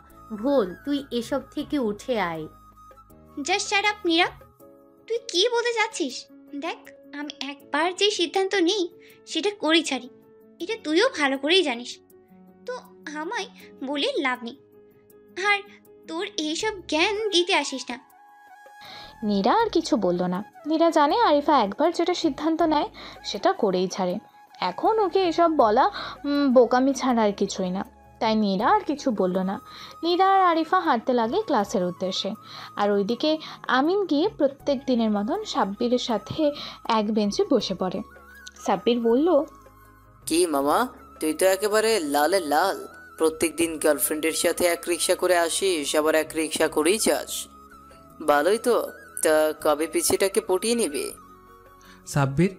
বোন, তুই এসব থেকে উঠে আয়। Just shut up Neera. তুই কি বলতে চাচ্ছিস? দেখ, আমি একবার যে সিদ্ধান্ত নিই সেটা করেই ছাড়ি, এটা তুইও ভালো করেই জানিস। তো আমায় বলে লাভ নেই। আর তোর এইসব জ্ঞান দিতে আসিস না। নীরা আর কিছু বলল না। নীরা জানে আরিফা একবার যেটা সিদ্ধান্ত নেয় সেটা করেই ছাড়ে। এখন ওকে এসব বলা বোকামি ছাড়া আর কিছুই না, তাই নীরা আর কিছু বলল না। নীরা আর আরিফা হাঁটতে লাগে ক্লাসের উদ্দেশ্যে। আর ওইদিকে আমিন গিয়ে প্রত্যেক দিনের মতন সাব্বিরের সাথে এক বেঞ্চে বসে পড়ে। সাব্বির বলল, কি মামা, তুই তো একেবারে লালে লাল। প্রত্যেক দিন গার্লফ্রেন্ডের সাথে এক রিক্সা করে আসিস, আবার এক রিক্সা করেই যাস। ভালোই তো। তা কবে পিছিটাকে পটিয়ে নিবি? সাব্বির,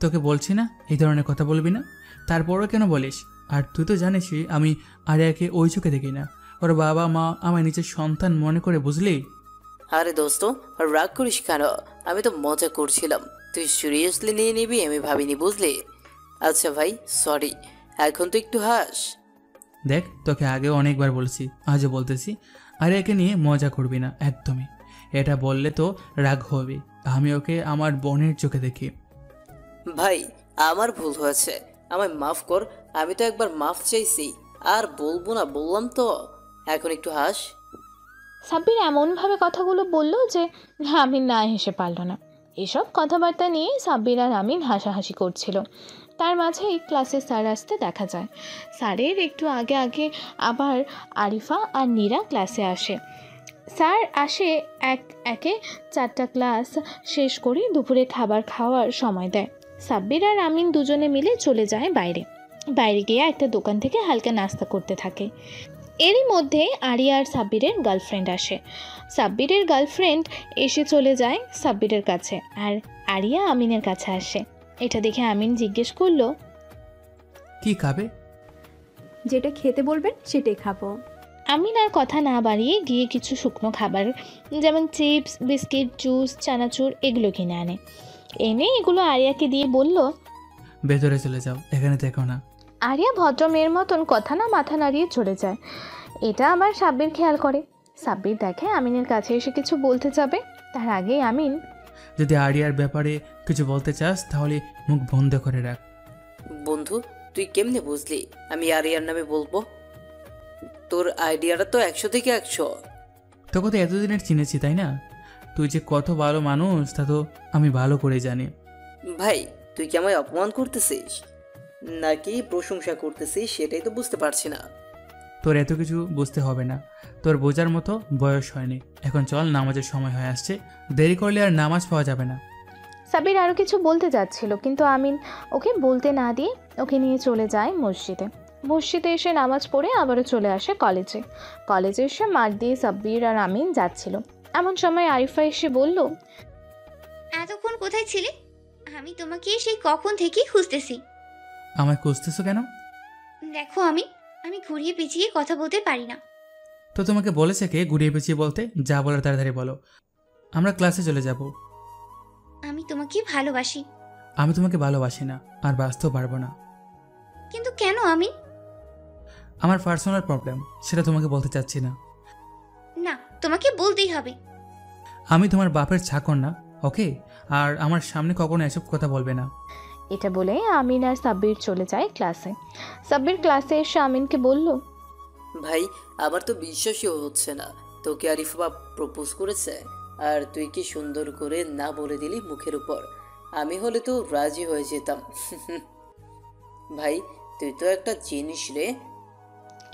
তোকে বলছি না এই ধরনের কথা বলবি না, তারপরও কেন বলিস? আর তুই তো জানিসই আমি আরিয়াকে ওই চোখে দেখি না। ওর বাবা মা আমার নিজের সন্তান মনে করে, বুঝলি? আরে দোস্ত, রাগ করিস কেন? আমি তো মজা করছিলাম, তুই সিরিয়াসলি নিয়ে নিবি আমি ভাবিনি, বুঝলি? আচ্ছা ভাই, সরি, এখন তো একটু হাস। দেখ, তোকে আগেও অনেকবার বলছি, আজও বলতেছি, আরিয়াকে নিয়ে মজা করবি না একদমই। এটা বললে তো রাগ হবে। আমি ওকে আমার বোনের চোখে দেখি। ভাই আমার ভুল হয়েছে, আমায় মাফ কর। আমি তো একবার মাফ চাইছি, আর বলবো না বললাম তো। এখন একটু হাস। সাব্বির এমনভাবে কথাগুলো বলল যে আমিন না হেসে পারল না। এসব কথাবার্তা নিয়ে সাব্বির আর আমিন হাসাহাসি করছিল। তার মাঝেই ক্লাসে স্যার আসতে দেখা যায়। স্যারের একটু আগে আগে আবার আরিফা আর নীরা ক্লাসে আসে। স্যার আসে একে 4টা ক্লাস শেষ করে দুপুরে খাবার খাওয়ার সময় দেয়। সাব্বির আর আমিন দুজনে মিলে চলে যায় বাইরে গিয়ে একটা দোকান থেকে হালকা নাস্তা করতে থাকে। এরই মধ্যে আরিয়া আর সাব্বিরের গার্লফ্রেন্ড আসে। সাব্বিরের গার্লফ্রেন্ড এসে চলে যায় সাব্বিরের কাছে, আর আরিয়া আমিনের কাছে আসে। এটা দেখে আমিন জিজ্ঞেস করলো, কি খাবে? যেটা খেতে বলবেন সেটাই খাবো। আমিন আর কথা না বাড়িয়ে গিয়ে কিছু শুকনো খাবার যেমন চিপস, বিস্কিট, জুস, চানাচুর এগুলো কিনে আনে। এনে এগুলো আরিয়াকে দিয়ে বলল, ভেতরে চলে যাও, এখানে দেখো না। আরিয়া ভদ্র মেয়ের মতন কথা না মাথা নাড়িয়ে চলে যায়। এটা আবার সাব্বির খেয়াল করে। সাব্বির দেখে আমিনের কাছে এসে কিছু বলতে যাবে, তার আগেই আমিন, যদি আরিয়ার ব্যাপারে কিছু বলতে চাস তাহলে মুখ বন্ধ করে রাখ। বন্ধু তুই কেমনে বুঝলি আমি আরিয়ার নামে বলবো? তোর আইডিয়াটা তো 100 থেকে 100। তোকে তো এতদিনের চিনেছি, তাই না? তুই যে কত ভালো মানুষ তা তো আমি ভালো করে জানি। ভাই তুই কি আমায় অপমান করতেছিস নাকি প্রশংসা করতেছিস সেটাই তো বুঝতে পারছি না। তোর এত কিছু বুঝতে হবে না, তোর বোঝার মতো বয়স হয়নি। এখন চল, নামাজের সময় হয়ে আসছে, দেরি করলে আর নামাজ পাওয়া যাবে না। সাব্বির আরও কিছু বলতে যাচ্ছিল, কিন্তু আমিন ওকে বলতে না দিয়ে ওকে নিয়ে চলে যায় মসজিদে এসে নামাজ পড়ে আবারও চলে আসে কলেজে এসে মাঠ দিয়ে সাব্বির আর আমিন যাচ্ছিল। এমন সময় আরিফা এসে বলল, এতক্ষণ কোথায় ছিলে? আমি তোমাকে সেই কখন থেকেই খুঁজতেছি। আমায় খুঁজতেছো কেন? দেখো আমি ঘুরিয়ে পেঁচিয়ে কথা বলতে পারি না। তো তোমাকে বলেছে কে ঘুরিয়ে পেঁচিয়ে বলতে? যা বলার তাড়াতাড়ি বলো, আমরা ক্লাসে চলে যাব। আমি তোমাকে ভালোবাসি। আমি তোমাকে ভালোবাসি না, আর বাঁচতেও পারবো না। কিন্তু কেন আমিন? আমার পার্সোনাল প্রবলেম, সেটা তোমাকে বলতে চাচ্ছি না। না, তোমাকে বলতেই হবে। আমি তোমার বাপের চাকর না, ওকে? আর আমার সামনে কখনো এসব কথা বলবে না। এটা বলে আমিন আর সাব্বির চলে যায় ক্লাসে। সাব্বির ক্লাসে এসে আমিনকে বলল, ভাই আমার তো বিশ্বাসই হচ্ছে না, তোকে আরিফা প্রপোজ করেছে আর তুই কি সুন্দর করে না বলে দিলি মুখের উপর। আমি হলে তো রাজি হয়ে যেতাম। ভাই তুই তো একটা জিনিস রে।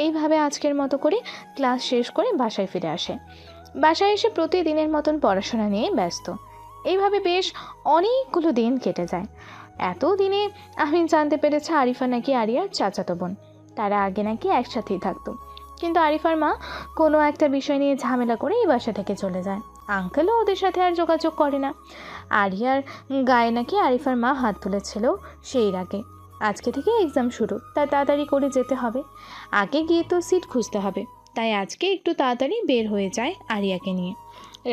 এইভাবে আজকের মতো করে ক্লাস শেষ করে বাসায় ফিরে আসে। বাসায় এসে প্রতিদিনের মতন পড়াশোনা নিয়ে ব্যস্ত। এইভাবে বেশ অনেকগুলো দিন কেটে যায়। এত দিনে আমিন জানতে পেরেছে আরিফা নাকি আরিয়ার চাচাতো বোন। তারা আগে নাকি একসাথেই থাকতো, কিন্তু আরিফার মা কোনো একটা বিষয় নিয়ে ঝামেলা করে এই বাসা থেকে চলে যায়। আঙ্কেলও ওদের সাথে আর যোগাযোগ করে না। আরিয়ার গায়ে নাকি আরিফার মা হাত তুলেছিল সেই রাগে। আজকে থেকে এক্সাম শুরু, তাই তাড়াতাড়ি করে যেতে হবে। আগে গিয়ে তো সিট খুঁজতে হবে, তাই আজকে একটু তাড়াতাড়ি বের হয়ে যায় আরিয়াকে নিয়ে।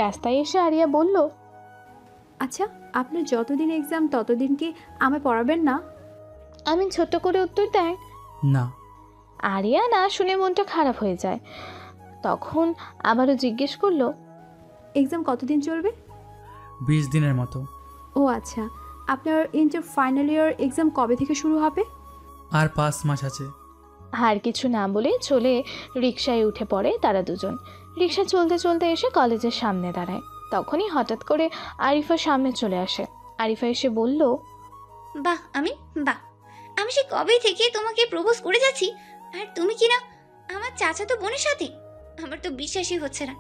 রাস্তায় এসে আরিয়া বলল, আচ্ছা, আপনার যতদিন এক্সাম ততদিন কি আমায় পড়াবেন না? আমিন ছোট্ট করে উত্তর দেয়, না। আরিয়া না শুনে মনটা খারাপ হয়ে যায়। তখন আবারও জিজ্ঞেস করলো, এক্সাম কতদিন চলবে? 20 দিনের মতো। ও আচ্ছা, আপনার ইন্টার ফাইনাল ইয়ার এক্সাম কবে থেকে শুরু হবে? আর 5 মাস আছে। আর কিছু না বলে চলে রিকশায় উঠে পড়ে তারা দুজন। রিকশা চলতে চলতে এসে কলেজের সামনে দাঁড়ায়। তখনই হঠাৎ করে আরিফা সামনে চলে আসে। আরিফা এসে বলল, বাহ আমিন বাহ, আমি সে কবে থেকে তোমাকে প্রপোজ করে যাচ্ছি, আর তুমি কি না আমার চাচাতো বোনের সাথে? আমার তো বিশ্বাসই হচ্ছে না।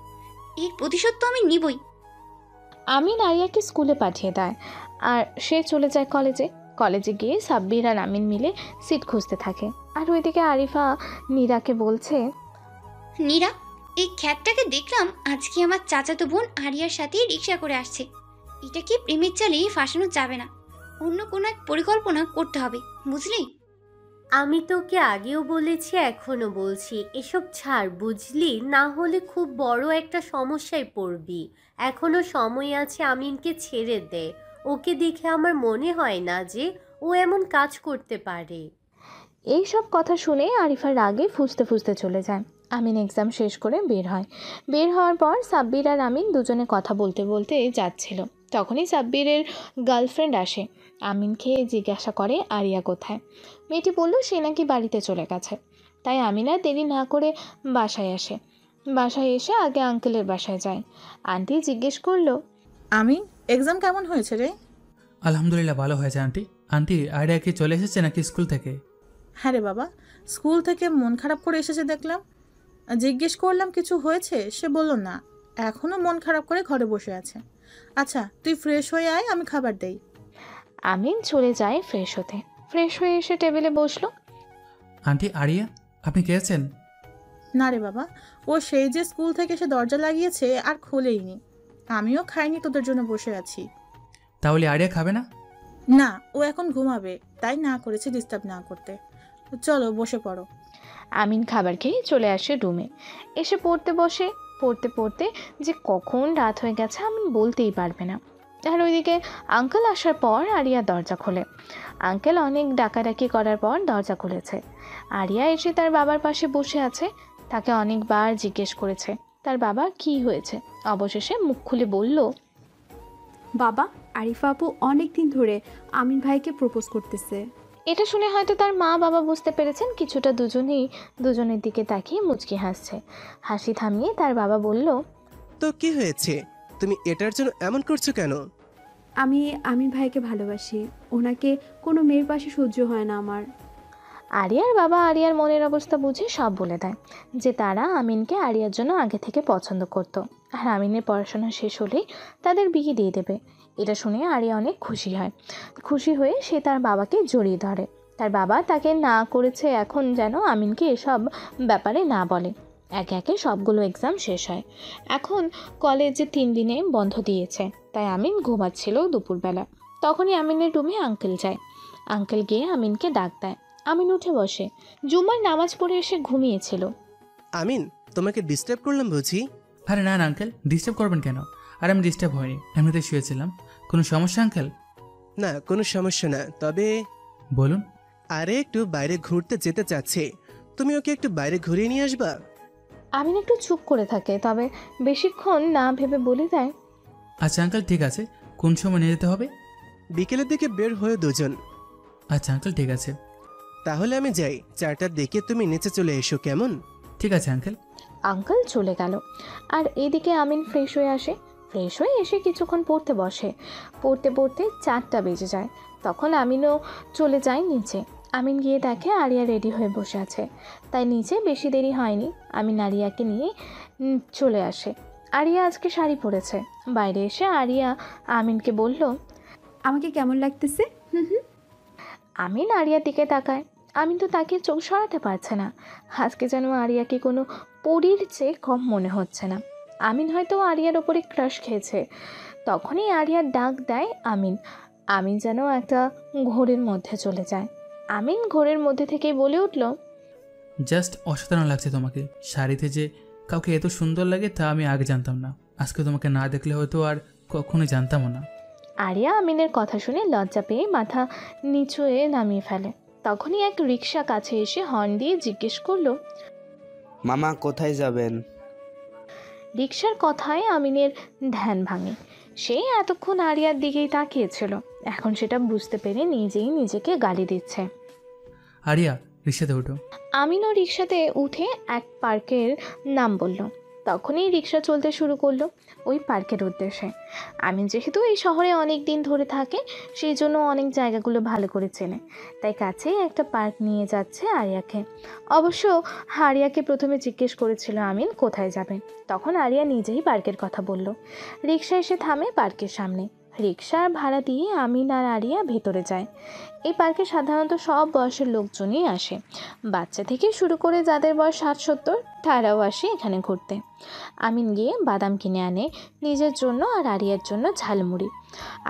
এর প্রতিশোধ তো আমি নিবই। আমিন আরিয়াকে স্কুলে পাঠিয়ে দেয়, আর সে চলে যায় কলেজে গিয়ে সাব্বির আর আমিন মিলে সিট খুঁজতে থাকে। আর ওইদিকে আরিফা নীরাকে বলছে, নীরা, এই খ্যাতটাকে দেখলাম আজকে আমার চাচাতো বোন আরিয়ার সাথে রিক্সা করে আসছে। এটা কি প্রেমের চালিয়ে ফাঁসানো যাবে না, অন্য কোনো এক পরিকল্পনা করতে হবে, বুঝলি? আমি তোকে আগেও বলেছি, এখনো বলছি, এসব ছাড়, বুঝলি? না হলে খুব বড় একটা সমস্যায় পড়বি। এখনো সময় আছে, আমিনকে ছেড়ে দে। ওকে দেখে আমার মনে হয় না যে ও এমন কাজ করতে পারে। এই সব কথা শুনে আরিফার রাগে ফুঁসতে ফুঁসতে চলে যায়। আমিন এক্সাম শেষ করে বের হওয়ার পর সাব্বির আর আমিন দুজনে কথা বলতে বলতে যাচ্ছিল। তখনই সাব্বিরের গার্লফ্রেন্ড আসে। আমিনকে জিজ্ঞাসা করে আরিয়া কোথায়। মেয়েটি বলল সে নাকি বাড়িতে চলে গেছে। তাই আমিন আর দেরি না করে বাসায় আসে। বাসায় এসে আগে আঙ্কেলের বাসায় যায়। আন্টি জিজ্ঞেস করলো, আমি এক্সাম কেমন হয়েছে রে? আলহামদুলিল্লাহ ভালো হয়েছে আন্টি। আন্টি আইডিয়া কি চলে এসেছে নাকি স্কুল থেকে? হ্যাঁ রে বাবা, স্কুল থেকে মন খারাপ করে এসেছে দেখলাম। জিজ্ঞেস করলাম কিছু হয়েছে, সে বলল না, এখনো মন খারাপ করে ঘরে বসে আছে। আচ্ছা তুই ফ্রেশ হয়ে আয়, আমি খাবার দেই। আমিন চলে যায় ফ্রেশ হতে। ফ্রেশ হয়ে এসে টেবিলে বসলো। আন্টি আরিয়া আপনি খেয়েছেন? না রে বাবা, ও সেই যে স্কুল থেকে এসে দরজা লাগিয়েছে আর খোলেইনি। আমিও খাইনি, তোদের জন্য বসে আছি। তাহলে আরিয়া খাবে না? না, ও এখন ঘুমাবে, তাই না করেছে ডিস্টার্ব না করতে। চলো বসে পড়ো। আমিন খাবার খেয়ে চলে আসে রুমে। এসে পড়তে বসে। পড়তে পড়তে যে কখন রাত হয়ে গেছে আমিন বলতেই পারবে না। আর ওইদিকে আঙ্কেল আসার পর আরিয়া দরজা খোলে। আঙ্কেল অনেক ডাকাডাকি করার পর দরজা খুলেছে। আরিয়া এসে তার বাবার পাশে বসে আছে। তাকে অনেকবার জিজ্ঞেস করেছে তার বাবা কি হয়েছে। অবশেষে মুখ খুলে বলল, বাবা, আরিফা আপু অনেক দিন ধরে আমিন ভাইকে প্রপোজ করতেছে। এটা শুনে হয়তো তার মা বাবা বুঝতে পেরেছেন কিছুটা। দুজনেই দুজনের দিকে তাকিয়ে মুচকি হাসছে। হাসি থামিয়ে তার বাবা বলল, তো কি হয়েছে? তুমি এটার জন্য এমন করছো কেন? আমি আমিন ভাইকে ভালোবাসি। ওনাকে কোনো মেয়ের পাশে সহ্য হয় না আমার। আরিয়ার বাবা আরিয়ার মনের অবস্থা বুঝে সব বলে দেয় যে তারা আমিনকে আরিয়ার জন্য আগে থেকে পছন্দ করত, আর আমিনের পড়াশোনা শেষ হলেই তাদের বিয়ে দিয়ে দেবে। এটা শুনে আরিয়া অনেক খুশি হয়। খুশি হয়ে সে তার বাবাকে জড়িয়ে ধরে। তার বাবা তাকে না করেছে এখন যেন আমিনকে এসব ব্যাপারে না বলে। একে একে সবগুলো এক্সাম শেষ হয়। এখন কলেজে 3 দিনে বন্ধ দিয়েছে, তাই আমিন ঘুমাচ্ছিল দুপুরবেলা। তখনই আমিনের রুমে আঙ্কেল যায়। আঙ্কেল গিয়ে আমিনকে ডাক দেয়। আমিন উঠে বসে। জুম্মার নামাজ পড়ে এসে ঘুমিয়েছিল। আমিন, তোমাকে ডিস্টার্ব করলাম বুঝি? আরে না না আঙ্কেল, ডিস্টার্ব করবেন কেন? আর আমি ডিস্টার্ব হয়নি, এমনিতে শুয়েছিলাম। কোনো সমস্যা আঙ্কেল? না, কোনো সমস্যা না, তবে বলুন। আরে একটু বাইরে ঘুরতে যেতে চাচ্ছে, তুমি ওকে একটু বাইরে ঘুরিয়ে নিয়ে আসবা? আমিন একটু চুপ করে থাকে, তবে বেশিক্ষণ না ভেবে বলে দেয়, আচ্ছা আঙ্কেল ঠিক আছে। কোন সময় নিয়ে যেতে হবে? বিকেলের দিকে বের হয়ে দুজন। আচ্ছা আঙ্কেল ঠিক আছে। তাহলে আমি যাই, 4টার দিকে তুমি নিচে চলে এসো, কেমন? ঠিক আছে আঙ্কেল। আঙ্কেল চলে গেল। আর এদিকে আমিন ফ্রেশ হয়ে আসে। ফ্রেশ হয়ে এসে কিছুক্ষণ পড়তে বসে। পড়তে পড়তে 4টা বেজে যায়। তখন আমিনও চলে যায় নিচে। আমিন গিয়ে দেখে আরিয়া রেডি হয়ে বসে আছে। তাই নিচে বেশি দেরি হয়নি, আমিন আরিয়াকে নিয়ে চলে আসে। আরিয়া আজকে শাড়ি পরেছে। বাইরে এসে আরিয়া আমিনকে বলল, আমাকে কেমন লাগতেছে? আমিন আরিয়ার দিকে তাকায়। আমিন তো তাকে চোখ সরাতে পারছে না। আজকে যেন আরিয়াকে কোনো পরীর চেয়ে কম মনে হচ্ছে না। আমিন হয়তো আরিয়ার ওপরে ক্রাশ খেয়েছে। তখনই আরিয়ার ডাক দেয় আমিন। আমিন যেন একটা ঘোরের মধ্যে চলে যায়। আমিন ঘোরের মধ্যে থেকেই বলে উঠল, জাস্ট অসাধারণ লাগছে তোমাকে। শাড়িতে যে কাউকে এত সুন্দর লাগে তা আমি আগে জানতাম না। আজকে তোমাকে না দেখলে হয়তো আর কখনোই জানতামও না। আরিয়া আমিনের কথা শুনে লজ্জা পেয়ে মাথা নিচু নামিয়ে ফেলে। তখনই এক রিক্সা কাছে এসে হর্ন দিয়ে জিজ্ঞেস করলো, মামা কোথায় যাবেন? রিক্সার কথায় আমিনের ধ্যান ভাঙে। সে এতক্ষণ আরিয়ার দিকেই তাকিয়েছিল, এখন সেটা বুঝতে পেরে নিজেই নিজেকে গালি দিচ্ছে। আরিয়া রিক্সাতে ওঠো। আমিনও রিক্সাতে উঠে এক পার্কের নাম বলল। তখনই রিক্সা চলতে শুরু করলো ওই পার্কের উদ্দেশ্যে। আমিন যেহেতু এই শহরে অনেক দিন ধরে থাকে, সেই জন্য অনেক জায়গাগুলো ভালো করে চেনে। তাই কাছেই একটা পার্ক নিয়ে যাচ্ছে আরিয়াকে। অবশ্য আরিয়াকে প্রথমে জিজ্ঞেস করেছিল আমিন কোথায় যাবে। তখন আরিয়া নিজেই পার্কের কথা বলল। রিক্সা এসে থামে পার্কের সামনে। রিক্সার ভাড়া দিয়ে আমিন আর আরিয়া ভেতরে যায়। এই পার্কে সাধারণত সব বয়সের লোকজনই আসে। বাচ্চা থেকে শুরু করে যাদের বয়স 60-70 তারাও আসে এখানে ঘুরতে। আমিন গিয়ে বাদাম কিনে আনে নিজের জন্য আর আরিয়ার জন্য ঝালমুড়ি।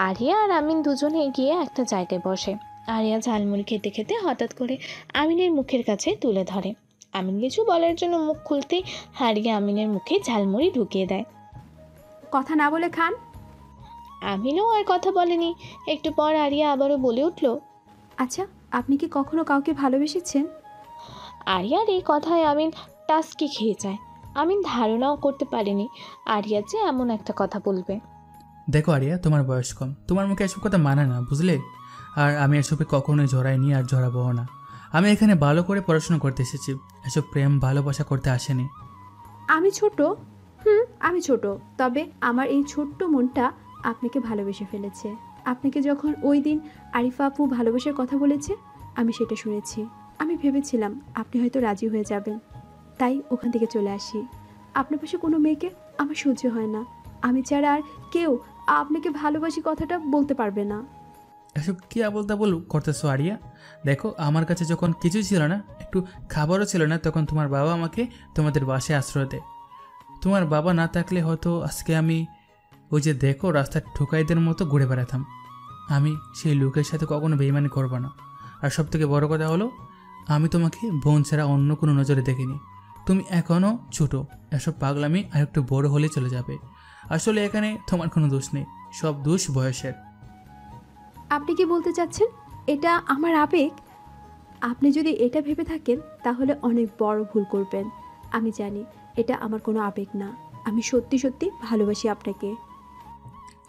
আরিয়া আর আমিন দুজনে গিয়ে একটা জায়গায় বসে। আরিয়া ঝালমুড়ি খেতে খেতে হঠাৎ করে আমিনের মুখের কাছে তুলে ধরে। আমিন কিছু বলার জন্য মুখ খুলতেই আরিয়া আমিনের মুখে ঝালমুড়ি ঢুকিয়ে দেয়। কথা না বলে খান। আমিনও আর কথা বলেনি। একটু পর আরিয়া আবারও বলে উঠল, আচ্ছা, আপনি কি কখনো কাউকে ভালোবেসেছেন? আরিয়ার এই কথায় আমিন টাস্কি খেয়ে যায়। আমিন ধারণাও করতে পারেনি আরিয়া যে এমন একটা কথা বলবে। দেখো আরিয়া, তোমার বয়স কম, তোমার মুখে এসব কথা মানে না, বুঝলে? আর আমি এসবে কখনোই জড়াইনি আর জড়াবো না। আমি এখানে ভালো করে পড়াশোনা করতে এসেছি, এসব প্রেম ভালোবাসা করতে আসেনি। আমি ছোট, আমি ছোট, তবে আমার এই ছোট্ট মনটা আপনাকে ভালোবেসে ফেলেছে। আপনাকে যখন ওই দিন আরিফা আপু ভালোবাসার কথা বলেছে, আমি সেটা শুনেছি। আমি ভেবেছিলাম আপনি হয়তো রাজি হয়ে যাবেন, তাই ওখান থেকে চলে আসি। আপনার পাশে কোনো মেয়েকে আমার সহ্য হয় না। আমি ছাড়া আর কেউ আপনাকে ভালোবাসি কথাটা বলতে পারবে না। এসব কি আবল তাবল করতেছো আরিয়া? দেখো, আমার কাছে যখন কিছুই ছিল না, একটু খাবারও ছিল না, তখন তোমার বাবা আমাকে তোমাদের বাসায় আশ্রয় দেয়। তোমার বাবা না থাকলে হয়তো আজকে আমি ওই যে দেখো রাস্তার ঠোকাইদের মতো ঘুরে বেড়াতাম। আমি সেই লোকের সাথে কখনো বেইমানি করবো না। আর সব থেকে বড়ো কথা হলো, আমি তোমাকে বোন ছাড়া অন্য কোনো নজরে দেখিনি। তুমি এখনও ছোটো, এসব পাগলামি আর একটু বড় হলে চলে যাবে। আসলে এখানে তোমার কোনো দোষ নেই, সব দোষ বয়সের। আপনি কি বলতে চাচ্ছেন এটা আমার আবেগ? আপনি যদি এটা ভেবে থাকেন তাহলে অনেক বড় ভুল করবেন। আমি জানি এটা আমার কোনো আবেগ না। আমি সত্যি সত্যি ভালোবাসি আপনাকে।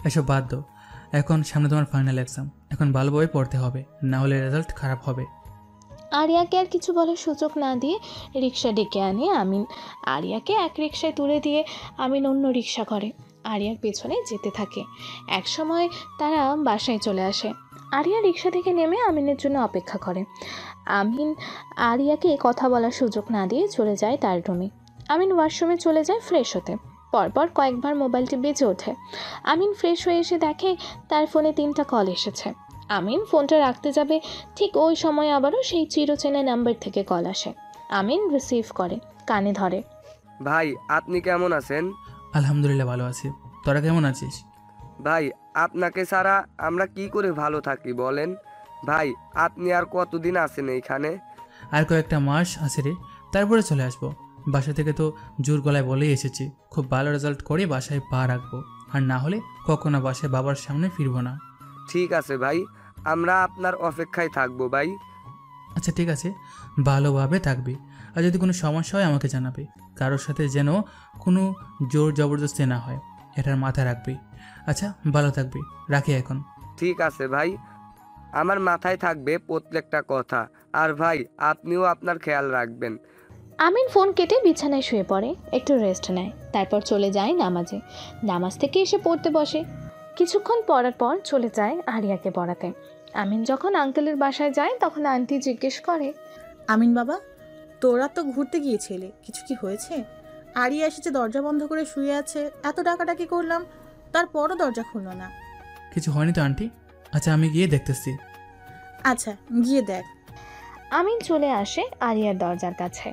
এসব বাদ দাও, এখন সামনে তোমার ফাইনাল এক্সাম, এখন ভালোভাবে পড়তে হবে, না হলে রেজাল্ট খারাপ হবে। আরিয়াকে আর কিছু বলার সুযোগ না দিয়ে রিক্সা ডেকে আনে আমিন। আরিয়াকে এক রিক্সায় তুলে দিয়ে আমিন অন্য রিক্সা করে আরিয়ার পেছনে যেতে থাকে। এক সময় তারা বাসায় চলে আসে। আরিয়া রিক্সা থেকে নেমে আমিনের জন্য অপেক্ষা করে। আমিন আরিয়াকে কথা বলার সুযোগ না দিয়ে চলে যায় তার রুমে। আমিন ওয়াশরুমে চলে যায় ফ্রেশ হতে। পরপর কয়েকবার মোবাইলটি বেজে ওঠে। আমিন ফ্রেশ হয়ে এসে দেখে তার ফোনে 3টা কল এসেছে। আমিন ফোনটা রাখতে যাবে, ঠিক ওই সময় আবারও সেই চিরচেনা নাম্বার থেকে কল আসে। আমিন রিসিভ করে, কানে ধরে। ভাই, আপনি কেমন আছেন? আলহামদুলিল্লাহ ভালো আছি, তোরা কেমন আছিস? ভাই, আপনাকে ছাড়া আমরা কি করে ভালো থাকি বলেন? ভাই, আপনি আর কতদিন আছেন এইখানে? আর কয়েকটা মাস আছে রে, তারপরে চলে আসবো। বাসা থেকে তো জোর গলায় বলেই এসেছি, খুব ভালো রেজাল্ট করে বাসায় পা রাখবো, আর না হলে কখনো বাসায় বাবার সামনে ফিরবো না। ঠিক আছে ভাই, আমরা আপনার অপেক্ষায় থাকবো ভাই। আচ্ছা ঠিক আছে, ভালোভাবে থাকবি, আর যদি কোনো সমস্যা হয় আমাকে জানাবি। কারোর সাথে যেন কোনো জোর জবরদস্তি না হয়, এটার মাথায় রাখবি। আচ্ছা, ভালো থাকবি, রাখি এখন। ঠিক আছে ভাই, আমার মাথায় থাকবে প্রত্যেকটা কথা। আর ভাই, আপনিও আপনার খেয়াল রাখবেন। আমিন ফোন কেটে বিছানায় শুয়ে পড়ে, একটু রেস্ট নেয়, তারপর চলে যায় নামাজে। নামাজ থেকে এসে পড়তে বসে। কিছুক্ষণ পড়ার পর চলে যায় আরিয়াকে পড়াতে। আমিন যখন আঙ্কেলের বাসায় যায় তখন আন্টি জিজ্ঞেস করে, আমিন বাবা, তোরা তো ঘুরতে গিয়েছিলি, কিছু কি হয়েছে? আরিয়া এসেছে, দরজা বন্ধ করে শুয়ে আছে, এত ডাকাডাকি করলাম, তারপরও দরজা খুললো না। কিছু হয়নি তো আন্টি? আচ্ছা, আমি গিয়ে দেখতেছি। আচ্ছা, গিয়ে দেখ। আমিন চলে আসে আরিয়ার দরজার কাছে।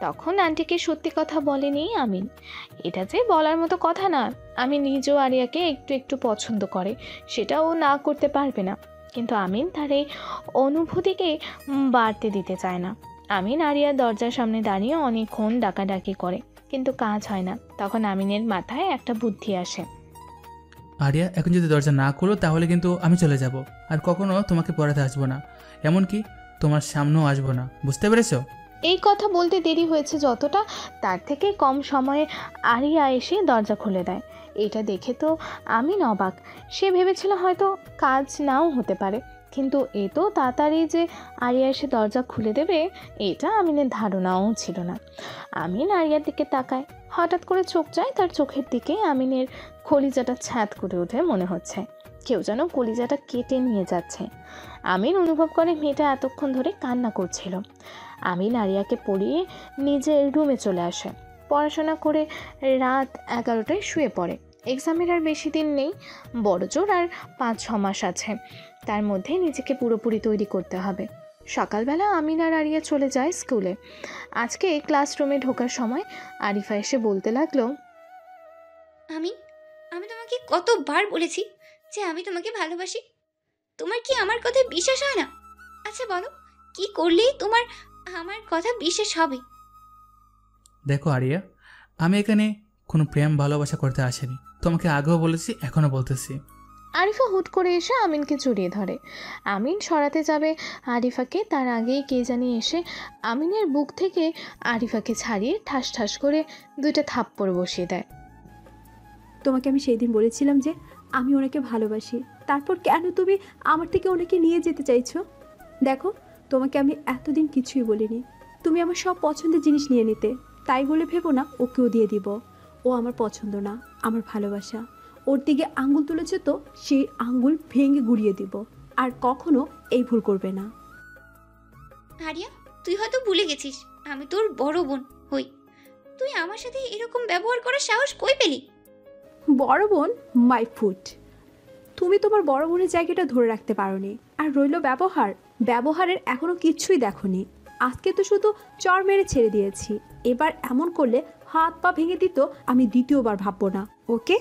তখন আন্টিকে সত্যি কথা বলেনি আমিন। এটা যে বলার মতো কথা না। আমি নিজেও আরিয়াকে একটু একটু পছন্দ করে, সেটাও না করতে পারবে না, কিন্তু আমিন তার এই অনুভূতিকে বাড়তে দিতে চায় না। আমিন আরিয়ার দরজার সামনে দাঁড়িয়ে অনেকক্ষণ ডাকাডাকি করে, কিন্তু কাজ হয় না। তখন আমিনের মাথায় একটা বুদ্ধি আসে। আরিয়া, এখন যদি দরজা না খুলো তাহলে কিন্তু আমি চলে যাব, আর কখনো তোমাকে পড়াতে আসবো না, এমনকি তোমার সামনেও আসবো না, বুঝতে পেরেছো? এই কথা বলতে দেরি হয়েছে যতটা, তার থেকে কম সময়ে আরিয়া এসে দরজা খুলে দেয়। এটা দেখে তো আমিন অবাক। সে ভেবেছিল হয়তো কাজ নাও হতে পারে, কিন্তু এ তো তাড়াতাড়ি যে আরিয়া এসে দরজা খুলে দেবে এটা আমিনের ধারণাও ছিল না। আমিন আরিয়ার দিকে তাকায়, হঠাৎ করে চোখ যায় তার চোখের দিকে। আমিনের কলিজাটা ছ্যাঁত করে ওঠে, মনে হচ্ছে কেউ যেন কলিজাটা কেটে নিয়ে যাচ্ছে। আমিন অনুভব করে মেয়েটা এতক্ষণ ধরে কান্না করছিল। আমিন আরিয়াকে পড়িয়ে নিজের রুমে চলে আসে। পড়াশোনা করে রাত 11টায় শুয়ে পড়ে। এক্সামের আর বেশি দিন নেই, বড়জোর আর 5-6 মাস আছে। তার মধ্যে নিজেকে পুরোপুরি তৈরি করতে হবে। সকালবেলা আমিন আর আরিয়া চলে যায় স্কুলে। আজকে ক্লাসরুমে ঢোকার সময় আরিফা এসে বলতে লাগলো, আমি তোমাকে কতবার বলেছি যে আমি তোমাকে ভালোবাসি। তোমার কি আমার কথায় বিশ্বাস হয় না? আচ্ছা বলো, কি করলে তোমার আমার কথা বিশ্বাস হবে? দেখো আরিয়া, আমি এখানে কোনো প্রেম ভালোবাসা করতে আসিনি, তোমাকে আগেও বলেছি, এখনও বলতেছি। আরিফা হুট করে এসে আমিনকে জড়িয়ে ধরে। আমিন সরাতে যাবে আরিফাকে, তার আগেই কে জানি এসে আমিনের বুক থেকে আরিফাকে ছাড়িয়ে ঠাস ঠাস করে 2টা থাপ্পড় বসিয়ে দেয়। তোমাকে আমি সেই দিন বলেছিলাম যে আমি ওনাকে ভালোবাসি, তারপর কেন তুমি আমার থেকে ওনাকে নিয়ে যেতে চাইছো? দেখো, তোমাকে আমি এতদিন কিছুই বলিনি, তুমি আমার সব পছন্দের জিনিস নিয়ে নিতে, তাই বলে ভেবো না ওকেও দিয়ে দিব। ও আমার পছন্দ না, আমার ভালোবাসা। ওর দিকে আঙ্গুল তুলেছে তো সেই আঙ্গুল ভেঙে গুড়িয়ে দিব, আর কখনো এই ভুল করবে না। আরিয়া, তুই হয়তো ভুলে গেছিস আমি তোর বড় বোন হই। তুই আমার সাথে এরকম ব্যবহার করার সাহস কই পেলি? বড় বোন মাই ফুট। তুমি তোমার বড় বোনের জায়গাটা ধরে রাখতে পারোনি। আর রইল ব্যবহারের এখনো কিছুই দেখোনি। আজকে তো শুধু চর মেরে ছেড়ে দিয়েছি, এবার এমন করলে হাত পা ভেঙে দিত আমি দ্বিতীয়বার ভাববো না, ওকে?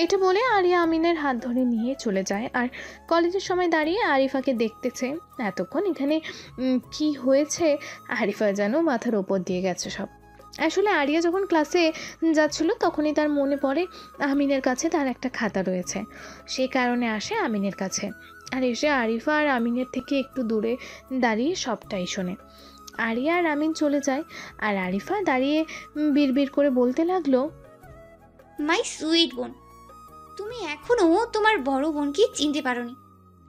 এটা বলে আরিয়া আমিনের হাত ধরে নিয়ে চলে যায় আর কলেজের সময় দাঁড়িয়ে আরিফাকে দেখতেছে। এতক্ষণ এখানে কি হয়েছে আরিফা যেন মাথার ওপর দিয়ে গেছে সব। আসলে আরিয়া যখন ক্লাসে যাচ্ছিল তখনই তার মনে পড়ে আমিনের কাছে তার একটা খাতা রয়েছে। সেই কারণে আসে আমিনের কাছে, আর এসে আরিফা আর আমিনের থেকে একটু দূরে দাঁড়িয়ে সবটাই শোনে। আরিয়া আর আমিন চলে যায় আর আরিফা দাঁড়িয়ে বিড়বিড় করে বলতে লাগলো, মাই সুইট বোন, তুমি এখনো তোমার বড় বোনকে চিনতে পারোনি,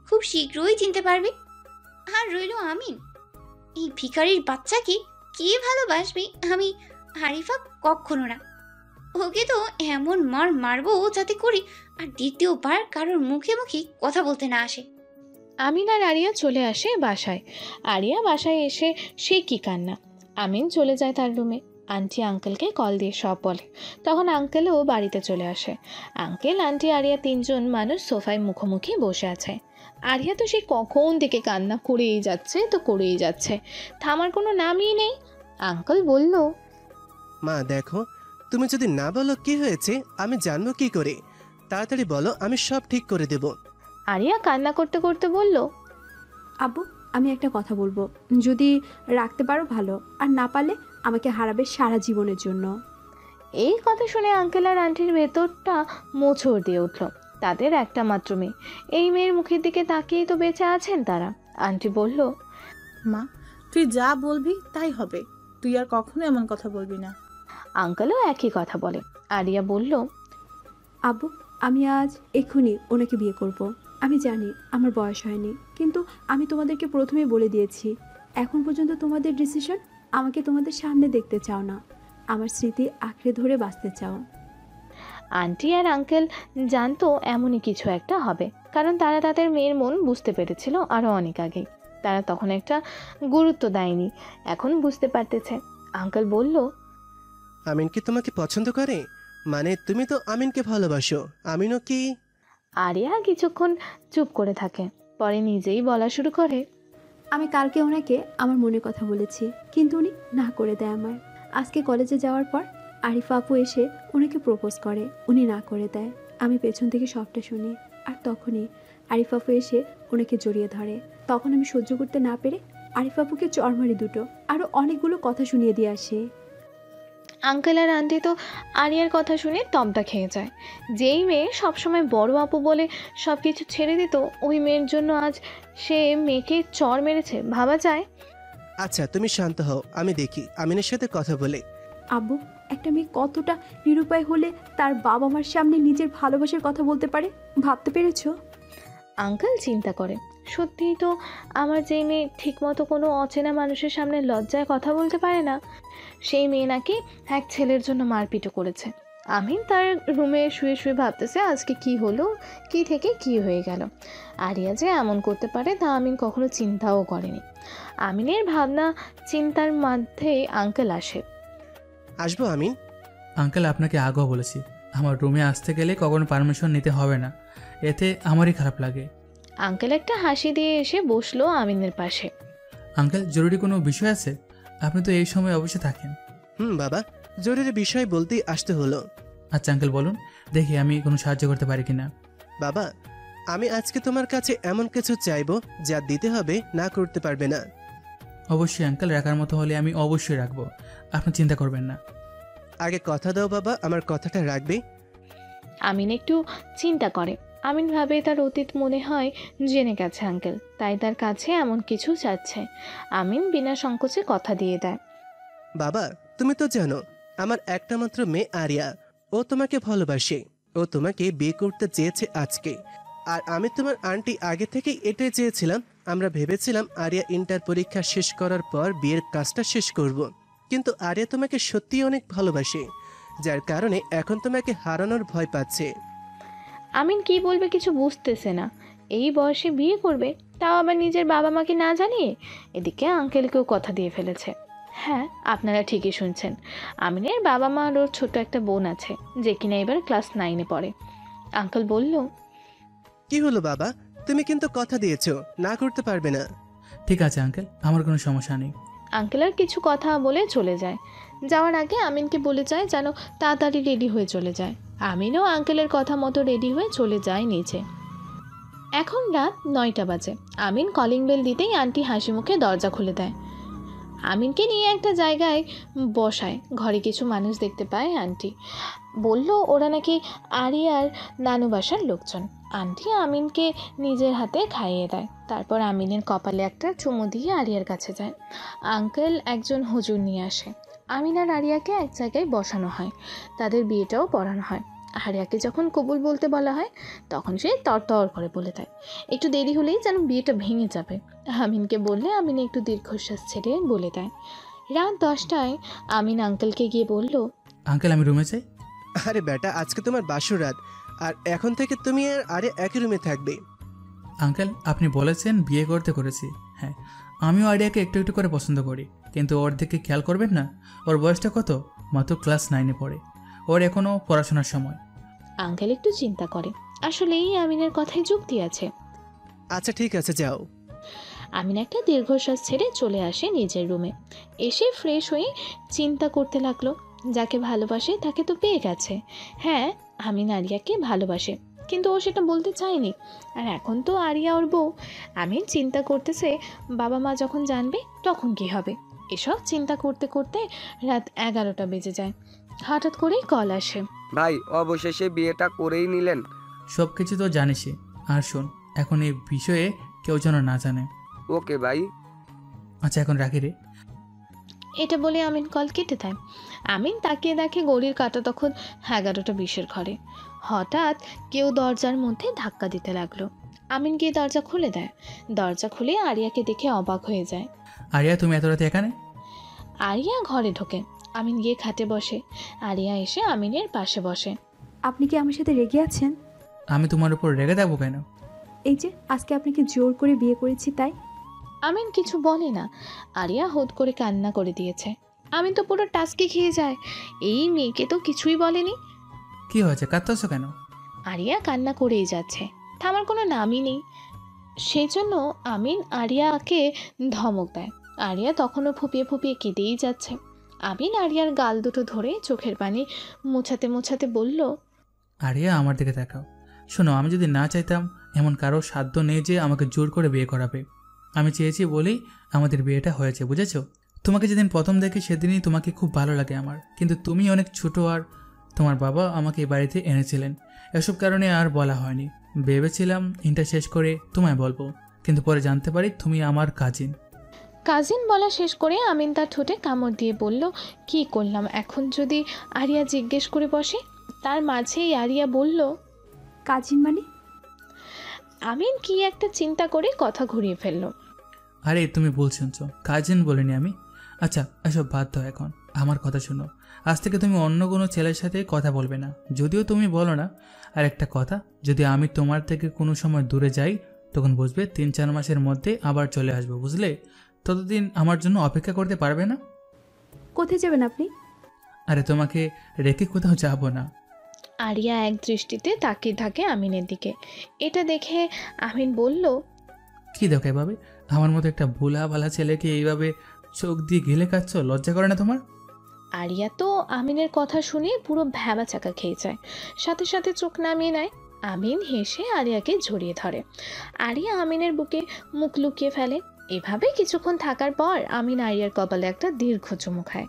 খুব শীঘ্রই চিনতে পারবে। আর রইল আমিন, এই ভিখারির বাচ্চাকে কে ভালোবাসবে? আমি আরিফা কখনো না। ওকে তো এমন মারবো যাতে করে আর দ্বিতীয়বার কারোর মুখে মুখে কথা বলতে না আসে। আমিন আর আরিয়া চলে আসে বাসায়। আরিয়া বাসায় এসে সে কি কান্না। আমিন চলে যায় তার রুমে, আন্টি আঙ্কেলকে কল দিয়ে সব বলে। তখন আঙ্কেলও বাড়িতে চলে আসে। আঙ্কেল, আন্টি, আরিয়া তিনজন মানুষ সোফায় মুখোমুখি বসে আছে। আরিয়া তো সে কখন থেকে কান্না করেই যাচ্ছে, থামার কোনো নামই নেই। আঙ্কেল বলল, মা দেখো, তুমি যদি না বলো কি হয়েছে আমি জানবো কি করে? তাড়াতাড়ি বলো, আমি সব ঠিক করে দেব। আরিয়া কান্না করতে করতে বলল, আব্বু, আমি একটা কথা বলবো, যদি রাখতে পারো ভালো, আর না পারলে আমাকে হারাবে সারা জীবনের জন্য। এই কথা শুনে আঙ্কেল আর আন্টির ভেতরটা মোচড় দিয়ে উঠল। তাদের একটা মাত্র মেয়ে, এই মেয়ের মুখের দিকে তাকিয়েই তো বেঁচে আছেন তারা। আন্টি বলল, মা, তুই যা বলবি তাই হবে, তুই আর কখনো এমন কথা বলবি না। আঙ্কেলও একই কথা বলে। আরিয়া বলল, আব্বু, আমি আজ এক্ষুনি ওনাকে বিয়ে করব। আমি জানি আমার বয়স হয়নি, কিন্তু আমি তোমাদেরকে প্রথমেই বলে দিয়েছি, এখন পর্যন্ত তোমাদের ডিসিশন, আমাকে তোমাদের সামনে দেখতে চাও না, আমার স্মৃতি আঁকড়ে ধরে বাঁচতে চাও। আন্টি আর আঙ্কেল জানতো এমনই কিছু একটা হবে, কারণ তারা তাদের মেয়ের মন বুঝতে পেরেছিল আরও অনেক আগেই। তারা তখন একটা গুরুত্ব দেয়নি, এখন বুঝতে পারতেছে। আঙ্কেল বলল, আমিন কি তোমাকে পছন্দ করে? মানে তুমি তো আমিনকে ভালোবাসো, আমিনও কি? আরিয়া কিছুক্ষণ চুপ করে থাকে, পরে নিজেই বলা শুরু করে, আমি কালকে ওনাকে আমার মনের কথা বলেছি, কিন্তু উনি না করে দেয় আমায়। আজকে কলেজে যাওয়ার পর আরিফা আপু এসে ওনাকে প্রপোজ করে, উনি না করে দেয়। আমি পেছন থেকে সবটা শুনি, আর তখনই আরিফা আপু এসে ওনাকে জড়িয়ে ধরে। তখন আমি সহ্য করতে না পেরে আরিফা আপুকে চড়মারি দুটো আরও অনেকগুলো কথা শুনিয়ে দিয়ে আসে। আঙ্কেল আর আন্টি তো আরিয়ার কথা শুনে তবদা খেয়ে যায়। যেই মেয়ে সবসময় বড় আপু বলে সব কিছু ছেড়ে দিত, ওই মেয়ের জন্য আজ সে মেয়েকে চড় মেরেছে, ভাবা যায়? আচ্ছা তুমি শান্ত হও, আমি দেখি আমিনের সাথে কথা বলে। আব্বু, একটা মেয়ে কতটা নিরুপায় হলে তার বাবা মার সামনে নিজের ভালোবাসার কথা বলতে পারে, ভাবতে পেরেছো? আঙ্কেল চিন্তা করে, সত্যিই তো আমার যেই মেয়ে ঠিকমতো কোনো অচেনা মানুষের সামনে লজ্জায় কথা বলতে পারে না, সেই মেয়ে নাকি এক ছেলের জন্য মারপিটও করেছে। আমিন তার রুমে শুয়ে শুয়ে ভাবতেছে আজকে কি হলো, কি থেকে কি হয়ে গেল। আরিয়া যে এমন করতে পারে তা আমিন কখনো চিন্তাও করেনি। আমিনের ভাবনা চিন্তার মধ্যে আঙ্কেল আসে। আসবো আমিন? আঙ্কেল, আপনাকে আগেও বলেছি আমার রুমে আসতে গেলে কখনো পারমিশন নিতে হবে না, এতে আমারই খারাপ লাগে। আঙ্কেল একটা হাসি দিয়ে এসে বসলো আমিনের পাশে। আঙ্কেল, জরুরি কোনো বিষয় আছে? আপনি তো এই সময় অবশ্যই থাকেন। বাবা, জরুরি বিষয় বলতেই আসতে হলো। আচ্ছা আঙ্কেল বলুন, দেখি আমি কোনো সাহায্য করতে পারি কিনা। বাবা, আমি আজকে তোমার কাছে এমন কিছু চাইবো যা দিতে হবে, না করতে পারবে না। অবশ্যই আঙ্কেল, রাখার মতো হলে আমি অবশ্যই রাখবো, আপনি চিন্তা করবেন না। আগে কথা দাও বাবা, আমার কথাটা রাখবে? আমিন একটু চিন্তা করে। আমিন ভাবে তার অতীত মনে হয় জেনে গেছে আঙ্কেল, তাই তার কাছে এমন কিছু চাচ্ছে। আমিন বিনা সংকোচে কথা দিয়ে দেয়। বাবা, তুমি তো জানো আমার একটা মাত্র মেয়ে আরিয়া, ও তোমাকে ভালোবাসে। ও তোমাকে বিয়ে করতে চেয়েছে আজকে। আর আমি তোমার আন্টি আগে থেকেই এটাই চেয়েছিলাম। আমরা ভেবেছিলাম আরিয়া ইন্টার পরীক্ষা শেষ করার পর বিয়ের কাজটা শেষ করব। কিন্তু আরিয়া তোমাকে সত্যিই অনেক ভালোবাসে, যার কারণে এখন তোমাকে হারানোর ভয় পাচ্ছে। আমিন কি বলবে কিছু বুঝতেছে না। এই বয়সে বিয়ে করবে, তাও আবার নিজের বাবা মাকে না জানিয়ে। এদিকে আঙ্কেলকেও কথা দিয়ে ফেলেছে। হ্যাঁ, আপনারা ঠিকই শুনছেন। আমিনের বাবা মা আর ওর ছোট একটা বোন আছে, যে কিনা এবার ক্লাস 9-এ পড়ে। আঙ্কেল বলল, কি হলো বাবা, তুমি কিন্তু কথা দিয়েছো, না করতে পারবে না। ঠিক আছে আঙ্কেল, আমার কোনো সমস্যা নেই। আঙ্কেল আর কিছু কথা বলে চলে যায়। যাওয়ার আগে আমিনকে বলে যায় যেন তাড়াতাড়ি রেডি হয়ে চলে যায়। আমিনও আঙ্কেলের কথা মতো রেডি হয়ে চলে যায় নিচে। এখন রাত 9টা বাজে। আমিন কলিং বেল দিতেই আন্টি হাসি মুখে দরজা খুলে দেয়। আমিনকে নিয়ে একটা জায়গায় বসায়। ঘরে কিছু মানুষ দেখতে পায় আন্টি। বলল ওরা নাকি আরিয়ার নানু বাসার লোকজন। আন্টি আমিনকে নিজের হাতে খাইয়ে দেয়। তারপর আমিনের কপালে একটা চুমু দিয়ে আরিয়ার কাছে যায়। আঙ্কেল একজন হুজুর নিয়ে আসে। আমিন আর আরিয়াকে এক জায়গায় বসানো হয়। তাদের বিয়েটাও পড়ানো হয়। আরিয়াকে যখন কবুল বলতে বলা হয়, তখন সে তরতর করে বলে দেয়। একটু দেরি হলেই যেন বিয়েটা ভেঙে যাবে। আমিনকে বললে আমিন একটু দীর্ঘশ্বাস ছেড়ে বলে দেয়। রাত 10টায় আমিন আঙ্কেলকে গিয়ে বলল, আঙ্কেল আমি রুমে চাই। আরে বেটা, আজকে তোমার বাসর রাত, আর এখন থেকে তুমি আর আরিয়া একই রুমে থাকবে। আঙ্কেল আপনি বলেছেন বিয়ে করতে করেছি। হ্যাঁ, আমিও আরিয়াকে একটু একটু করে পছন্দ করি, কিন্তু ওর দিকে খেয়াল করবেন না? ওর বয়সটা কত? মাত্র ক্লাস 9-এ পড়ে। ওর এখনও পড়াশোনার সময়। আঙ্কেল একটু চিন্তা করে। আসলেই আমিনের কথায় যুক্তি আছে। আচ্ছা ঠিক আছে, যাও। আমিন একটা দীর্ঘশ্বাস ছেড়ে চলে আসে নিজের রুমে। এসে ফ্রেশ হয়ে চিন্তা করতে লাগলো, যাকে ভালোবাসে তাকে তো পেয়ে গেছে। হ্যাঁ, আমিন আরিয়াকে ভালোবাসে, কিন্তু ও সেটা বলতে চায়নি। আর এখন তো আরিয়া ওর বউ। আমিন চিন্তা করতেছে বাবা মা যখন জানবে তখন কি হবে। এসব চিন্তা করতে করতে রাত 11টা বেজে যায়। হঠাৎ করেই কল আসে। ভাই অবশেষে বিয়েটা করেই নিলেন। সব কিছু তো জানিসই। আর শোন, এখন এই বিষয়ে কেউ যেন না জানে। ওকে ভাই। আচ্ছা এখন রাখি রে। এটা বলে আমিন কল কেটে দেয়। আমিন তাকিয়ে দেখে ঘড়ির কাঁটা তখন 11:20 ঘরে। হঠাৎ কেউ দরজার মধ্যে ধাক্কা দিতে লাগলো। আমিন গিয়ে দরজা খুলে দেয়। দরজা খুলে আরিয়াকে দেখে অবাক হয়ে যায়। আরিয়া তুমি এত রাতে এখানে? আরিয়া ঘরে ঢোকে। আমিন গিয়ে খাটে বসে। আরিয়া এসে আমিনের পাশে বসে। আপনি কি আমার সাথে রেগে আছেন? আমি তোমার উপর রেগে থাকবো কেন? এই যে আজকে আপনাকে জোর করে বিয়ে করেছি তাই। আমিন কিছু বলে না। আরিয়া হুট করে কান্না করে দিয়েছে। আমিন তো পুরো টাস্কি খেয়ে যায়। এই মেয়েকে তো কিছুই বলেনি। কি হয়েছে, কাঁদতেছো কেন? আরিয়া কান্না করেই যাচ্ছে, থামার কোনো নামই নেই। সেই জন্য আমিন আরিয়াকে ধমক দেয়। আরিয়া তখনও ফুপিয়ে ফুপিয়ে কেঁদেই যাচ্ছে। আমিন আরিয়ার গাল দুটো ধরে চোখের পানি মোছাতে মোছাতে বলল, আরিয়া আমার দিকে তাকাও। শোনো, আমি যদি না চাইতাম, এমন কারো সাধ্য নেই যে আমাকে জোর করে বিয়ে করাবে। আমি চেয়েছি বলেই আমাদের বিয়েটা হয়েছে, বুঝেছো? তোমাকে যেদিন প্রথম দেখি সেদিনই তোমাকে খুব ভালো লাগে আমার। কিন্তু তুমি অনেক ছোট, আর তোমার বাবা আমাকে এই বাড়িতে এনেছিলেন। এসব কারণে আর বলা হয়নি। ভেবেছিলাম ইন্টার শেষ করে তোমায় বলবো, কিন্তু পরে জানতে পারি তুমি আমার কাজিন। কাজিন বলা শেষ করে আমিন তার ঠোঁটে কামড় দিয়ে বলল, কি করলাম এখন যদি আরিয়া জিজ্ঞেস করে বসে? তার মাঝেই আরিয়া বলল, কাজিন মানে? আমিন কি একটা চিন্তা করে কথা ঘুরিয়ে ফেলল। আরে তুমি ভুল শুনছো, কাজিন বলিনি আমি। আচ্ছা এসব বাদ দাও, এখন আমার কথা শোনো। আজ থেকে তুমি অন্য কোনো ছেলের সাথে কথা বলবে না, যদিও তুমি বলো না। আর একটা কথা, যদি আমি তোমার থেকে কোনো সময় দূরে যাই, তখন বুঝবে 3-4 মাসের মধ্যে আবার চলে আসবো, বুঝলে? ততদিন আমার জন্য অপেক্ষা করতে পারবে না? কোথায় যাবেন আপনি? আরে তোমাকে রেখে কোথাও যাবো না। আরিয়া এক দৃষ্টিতে তাকিয়ে থাকে আমিনের দিকে। এটা দেখে আমিন বলল, কি দেখো এভাবে? আমার মতো একটা ভোলা ভালা ছেলেকে এইভাবে চোখ দিয়ে গেলে কাচ্ছ, লজ্জা করে না তোমার? আরিয়া তো আমিনের কথা শুনে পুরো ভ্যাবা চাকা খেয়ে যায়। সাথে সাথে চোখ নামিয়ে নেয়। আমিন হেসে আরিয়াকে জড়িয়ে ধরে। আরিয়া আমিনের বুকে মুখ লুকিয়ে ফেলে। এভাবে কিছুক্ষণ থাকার পর আমিন আরিয়ার কপালে একটা দীর্ঘ চুমু খায়।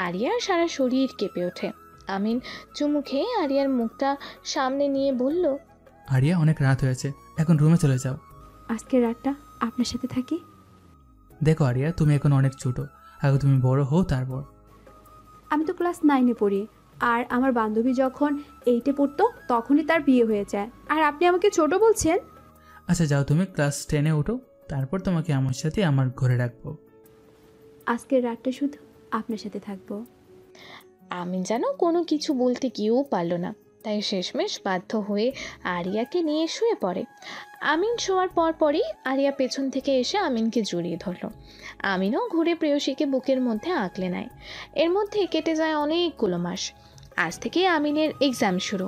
আরিয়ার সারা শরীর কেঁপে ওঠে। আমিন চুমু খেয়ে আরিয়ার মুখটা সামনে নিয়ে বলল, আরিয়া অনেক রাত হয়েছে, এখন রুমে চলে যাও। আজকের রাতটা আপনার সাথে থাকি। দেখো আরিয়া, তুমি এখন অনেক ছোট, আগে তুমি বড় হও তারপর। আমি তো ক্লাস 9-এ পড়ি। আর আমার বান্ধবী যখন 8-এ পড়তো তখনই তার বিয়ে হয়ে যায়, আর আপনি আমাকে ছোট বলছেন? আচ্ছা যাও, তুমি ক্লাস 10-এ ওঠো, তারপর তোমাকে আমার সাথে আমার ঘরে রাখবো। আজকের রাতটা শুধু আপনার সাথে থাকবো। আমিন যেন কোনো কিছু বলতে গিয়েও পারল না, তাই শেষমেশ বাধ্য হয়ে আরিয়াকে নিয়ে শুয়ে পড়ে। আমিন শোয়ার পরই আরিয়া পেছন থেকে এসে আমিনকে জড়িয়ে ধরল। আমিনও ঘুরে প্রেয়সীকে বুকের মধ্যে আঁকলে নেয়। এর মধ্যে কেটে যায় অনেকগুলো মাস। আজ থেকে আমিনের এক্সাম শুরু।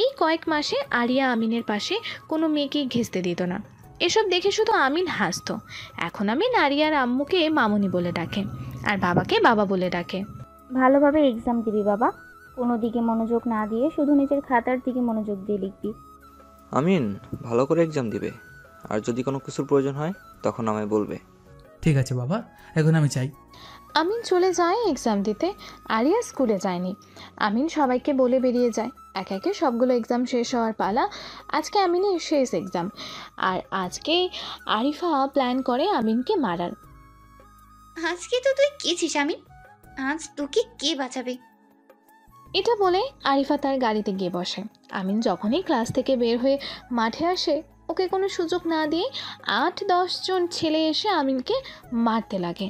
এই কয়েক মাসে আরিয়া আমিনের পাশে কোনো মেয়েকে ঘেঁচতে দিত না। এসব দেখে শুধু আমিন হাসত। এখন আমিন আরিয়ার আম্মুকে মামুনি বলে ডাকে আর বাবাকে বাবা বলে ডাকে। ভালোভাবে এক্সাম দিবি বাবা, কোনো দিকে মনোযোগ না দিয়ে শুধু নিজের খাতার দিকে মনোযোগ দিয়ে লিখবি। আমিন ভালো করে এক্সাম দিবে, আর যদি কোনো কিছুর প্রয়োজন হয় তখন আমায় বলবে। ঠিক আছে বাবা, এখন আমি চাই। আমিন চলে যায় এক্সাম দিতে। আরিয়া স্কুলে যায়নি। আমিন সবাইকে বলে বেরিয়ে যায়। একে একে সবগুলো এক্সাম শেষ হওয়ার পালা। আজকে আমিনের শেষ এক্সাম, আর আজকে আরিফা প্ল্যান করে আমিনকে মারার। আজকে তো তুই গেছিস আমিন, আজ তোকে কে বাঁচাবে? এটা বলে আরিফা তার গাড়িতে গিয়ে বসে। আমিন যখনই ক্লাস থেকে বের হয়ে মাঠে আসে, ওকে কোনো সুযোগ না দিয়ে 8-10 জন ছেলে এসে আমিনকে মারতে লাগে।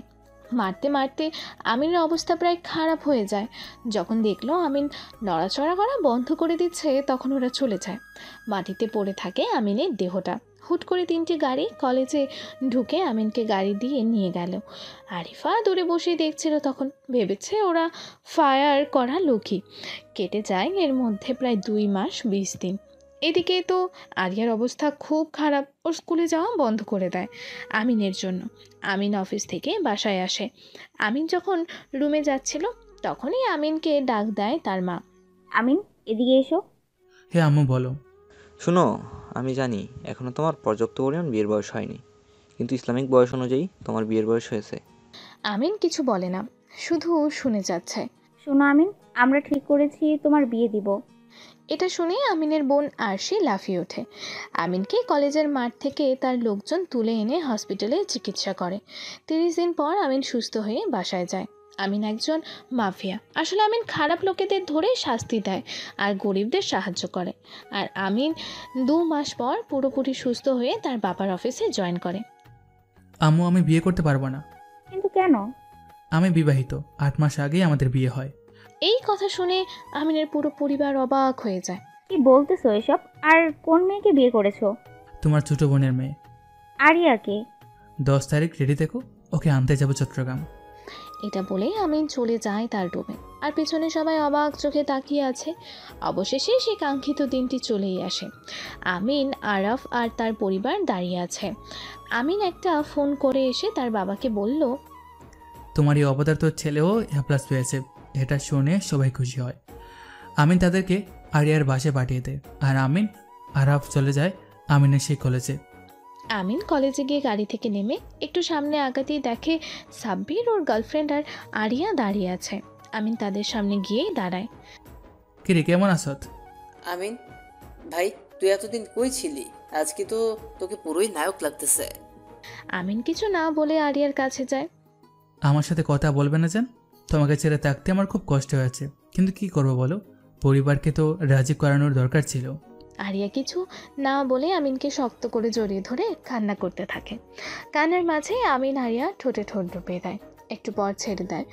মারতে মারতে আমিনের অবস্থা প্রায় খারাপ হয়ে যায়। যখন দেখলো আমিন নড়াচড়া করা বন্ধ করে দিচ্ছে, তখন ওরা চলে যায়। মাটিতে পড়ে থাকে আমিনের দেহটা। হুট করে 3টি গাড়ি কলেজে ঢুকে আমিনকে গাড়ি দিয়ে নিয়ে গেল। আরিফা দূরে বসেই দেখছিল, তখন ভেবেছে ওরা ফায়ার করা লোকই। কেটে যায় এর মধ্যে প্রায় 2 মাস 20 দিন। এদিকে তো আরিয়ার অবস্থা খুব খারাপ। ওর স্কুলে যাওয়া বন্ধ করে দেয় আমিনের জন্য। আমিন অফিস থেকে বাসায় আসে। আমিন যখন রুমে যাচ্ছিল, তখনই আমিনকে ডাক দেয় তার মা। আমিন, এদিকে এসো। হে আম্মু বলো। শুনো, আমি জানি এখনও তোমার পর্যাপ্ত পরিমাণ বিয়ের বয়স হয়নি, কিন্তু ইসলামিক বয়স অনুযায়ী তোমার বিয়ের বয়স হয়েছে। আমিন কিছু বলে না, শুধু শুনে যাচ্ছে। শোনো আমিন, আমরা ঠিক করেছি তোমার বিয়ে দিব। এটা শুনে আমিনের বোন আরশি লাফিয়ে ওঠে। আমিনকে কলেজের মাঠ থেকে তার লোকজন তুলে এনে হসপিটালে চিকিৎসা করে। 30 দিন পর আমিন সুস্থ হয়ে বাসায় যায়। আমিন একজন মাফিয়া। আসলে আমিন খারাপ লোকেদের ধরে শাস্তি দেয় আর গরিবদের সাহায্য করে। আর আমিন 2 মাস পর পুরোপুরি সুস্থ হয়ে তার বাবার অফিসে জয়েন করে। আম্মু, আমি বিয়ে করতে পারবো না। কিন্তু কেন? আমি বিবাহিত, 8 মাস আগেই আমাদের বিয়ে হয়। এই কথা শুনে আমিনের পুরো পরিবার অবাক হয়ে যায়। কি বলতেছো এসব? আর কোন মেয়েকে বিয়ে করেছো? তোমার ছোট বোনের মেয়ে। আরিয়াকে? 10 তারিখ রেডি থেকো, ওকে আনতে যাবো চট্টগ্রাম। এটা বলেই আমিন চলে যায় তার রুমে। আর পেছনে সবাই অবাক চোখে তাকিয়ে আছে। অবশেষে সেই কাঙ্ক্ষিত দিনটি চলেই আসে। আমিন, আরাফ আর তার পরিবার দাঁড়িয়ে আছে। আমিন একটা ফোন করে এসে তার বাবাকে বলল, তোমার এই অপদার্থ ছেলেও A+ পেয়েছে। এটা শুনে সবাই খুশি হয়। আমিন তাদেরকে আরিয়ার বাসে পাঠিয়ে দেয়, আর আরাফ চলে যায় আমিনের সেই কলেজে। আমিন কলেজে গিয়ে গাড়ি থেকে নেমে একটু সামনে আগাতেই দেখে সাব্বির, ওর গার্লফ্রেন্ড আর আরিয়া দাঁড়িয়ে আছে। আমিন তাদের সামনে গিয়েই দাঁড়ায়। কিরে, কেমন আছত? আমিন ভাই, তুই এতদিন কই ছিলি? আজকে তো তোকে পুরোই নায়ক লাগতেছে। আমিন কিছু না বলে আরিয়ার কাছে যায়। আমার সাথে কথা বলবে না জান? তোমাকে ছেড়ে থাকতে আমার খুব কষ্ট হয়েছে, কিন্তু কি করবো বলো, পরিবারকে তো রাজি করানোর দরকার ছিল। আরিয়া কিছু না বলে আমিনকে শক্ত করে জড়িয়ে ধরে কান্না করতে থাকে। কান্নার মাঝে আমিন আরিয়া ঠোঁটে ঠোঁট ডুবিয়ে দেয়। একটু পর ছেড়ে দেয়।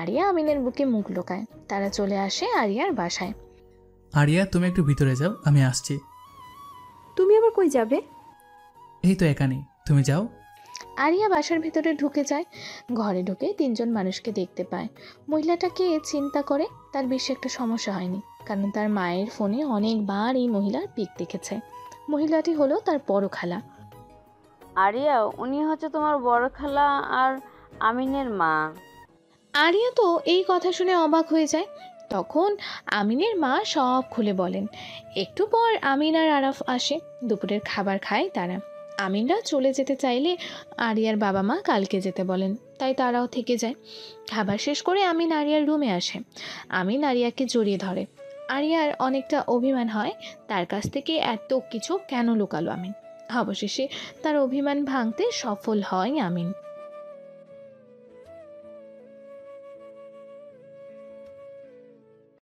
আরিয়া আমিনের বুকে মুখ লুকায়। তারা চলে আসে আরিয়ার বাসায়। আরিয়া, তুমি একটু ভিতরে যাও, আমি আসছি। তুমি আবার কই যাবে? এই তো এখানে, তুমি যাও। আরিয়া বাসার ভিতরে ঢুকে যায়। ঘরে ঢুকে 3 জন মানুষকে দেখতে পায়। মহিলাটাকে চিন্তা করে। তার বেশি একটা সমস্যা হয়নি, কারণ তার মায়ের ফোনে অনেকবার এই মহিলার পিক দেখেছে। মহিলাটি হলো তার বড় খালা। আরিয়া, উনি হচ্ছে তোমার বড় খালা আর আমিনের মা। আরিয়া তো এই কথা শুনে অবাক হয়ে যায়। তখন আমিনের মা সব খুলে বলেন। একটু পর আমিন আর আরাফ আসে। দুপুরের খাবার খায় তারা। আমিনরা চলে যেতে চাইলে আরিয়ার বাবা মা কালকে যেতে বলেন, তাই তারাও থেকে যায়। খাবার শেষ করে আমিন আরিয়ার রুমে আসে। আমিন আরিয়াকে জড়িয়ে ধরে। আরিয়ার অনেকটা অভিমান হয়, তার কাছ থেকে এত কিছু কেন লুকালো আমিন। অবশেষে তার অভিমান ভাঙতে সফল হয় আমিন।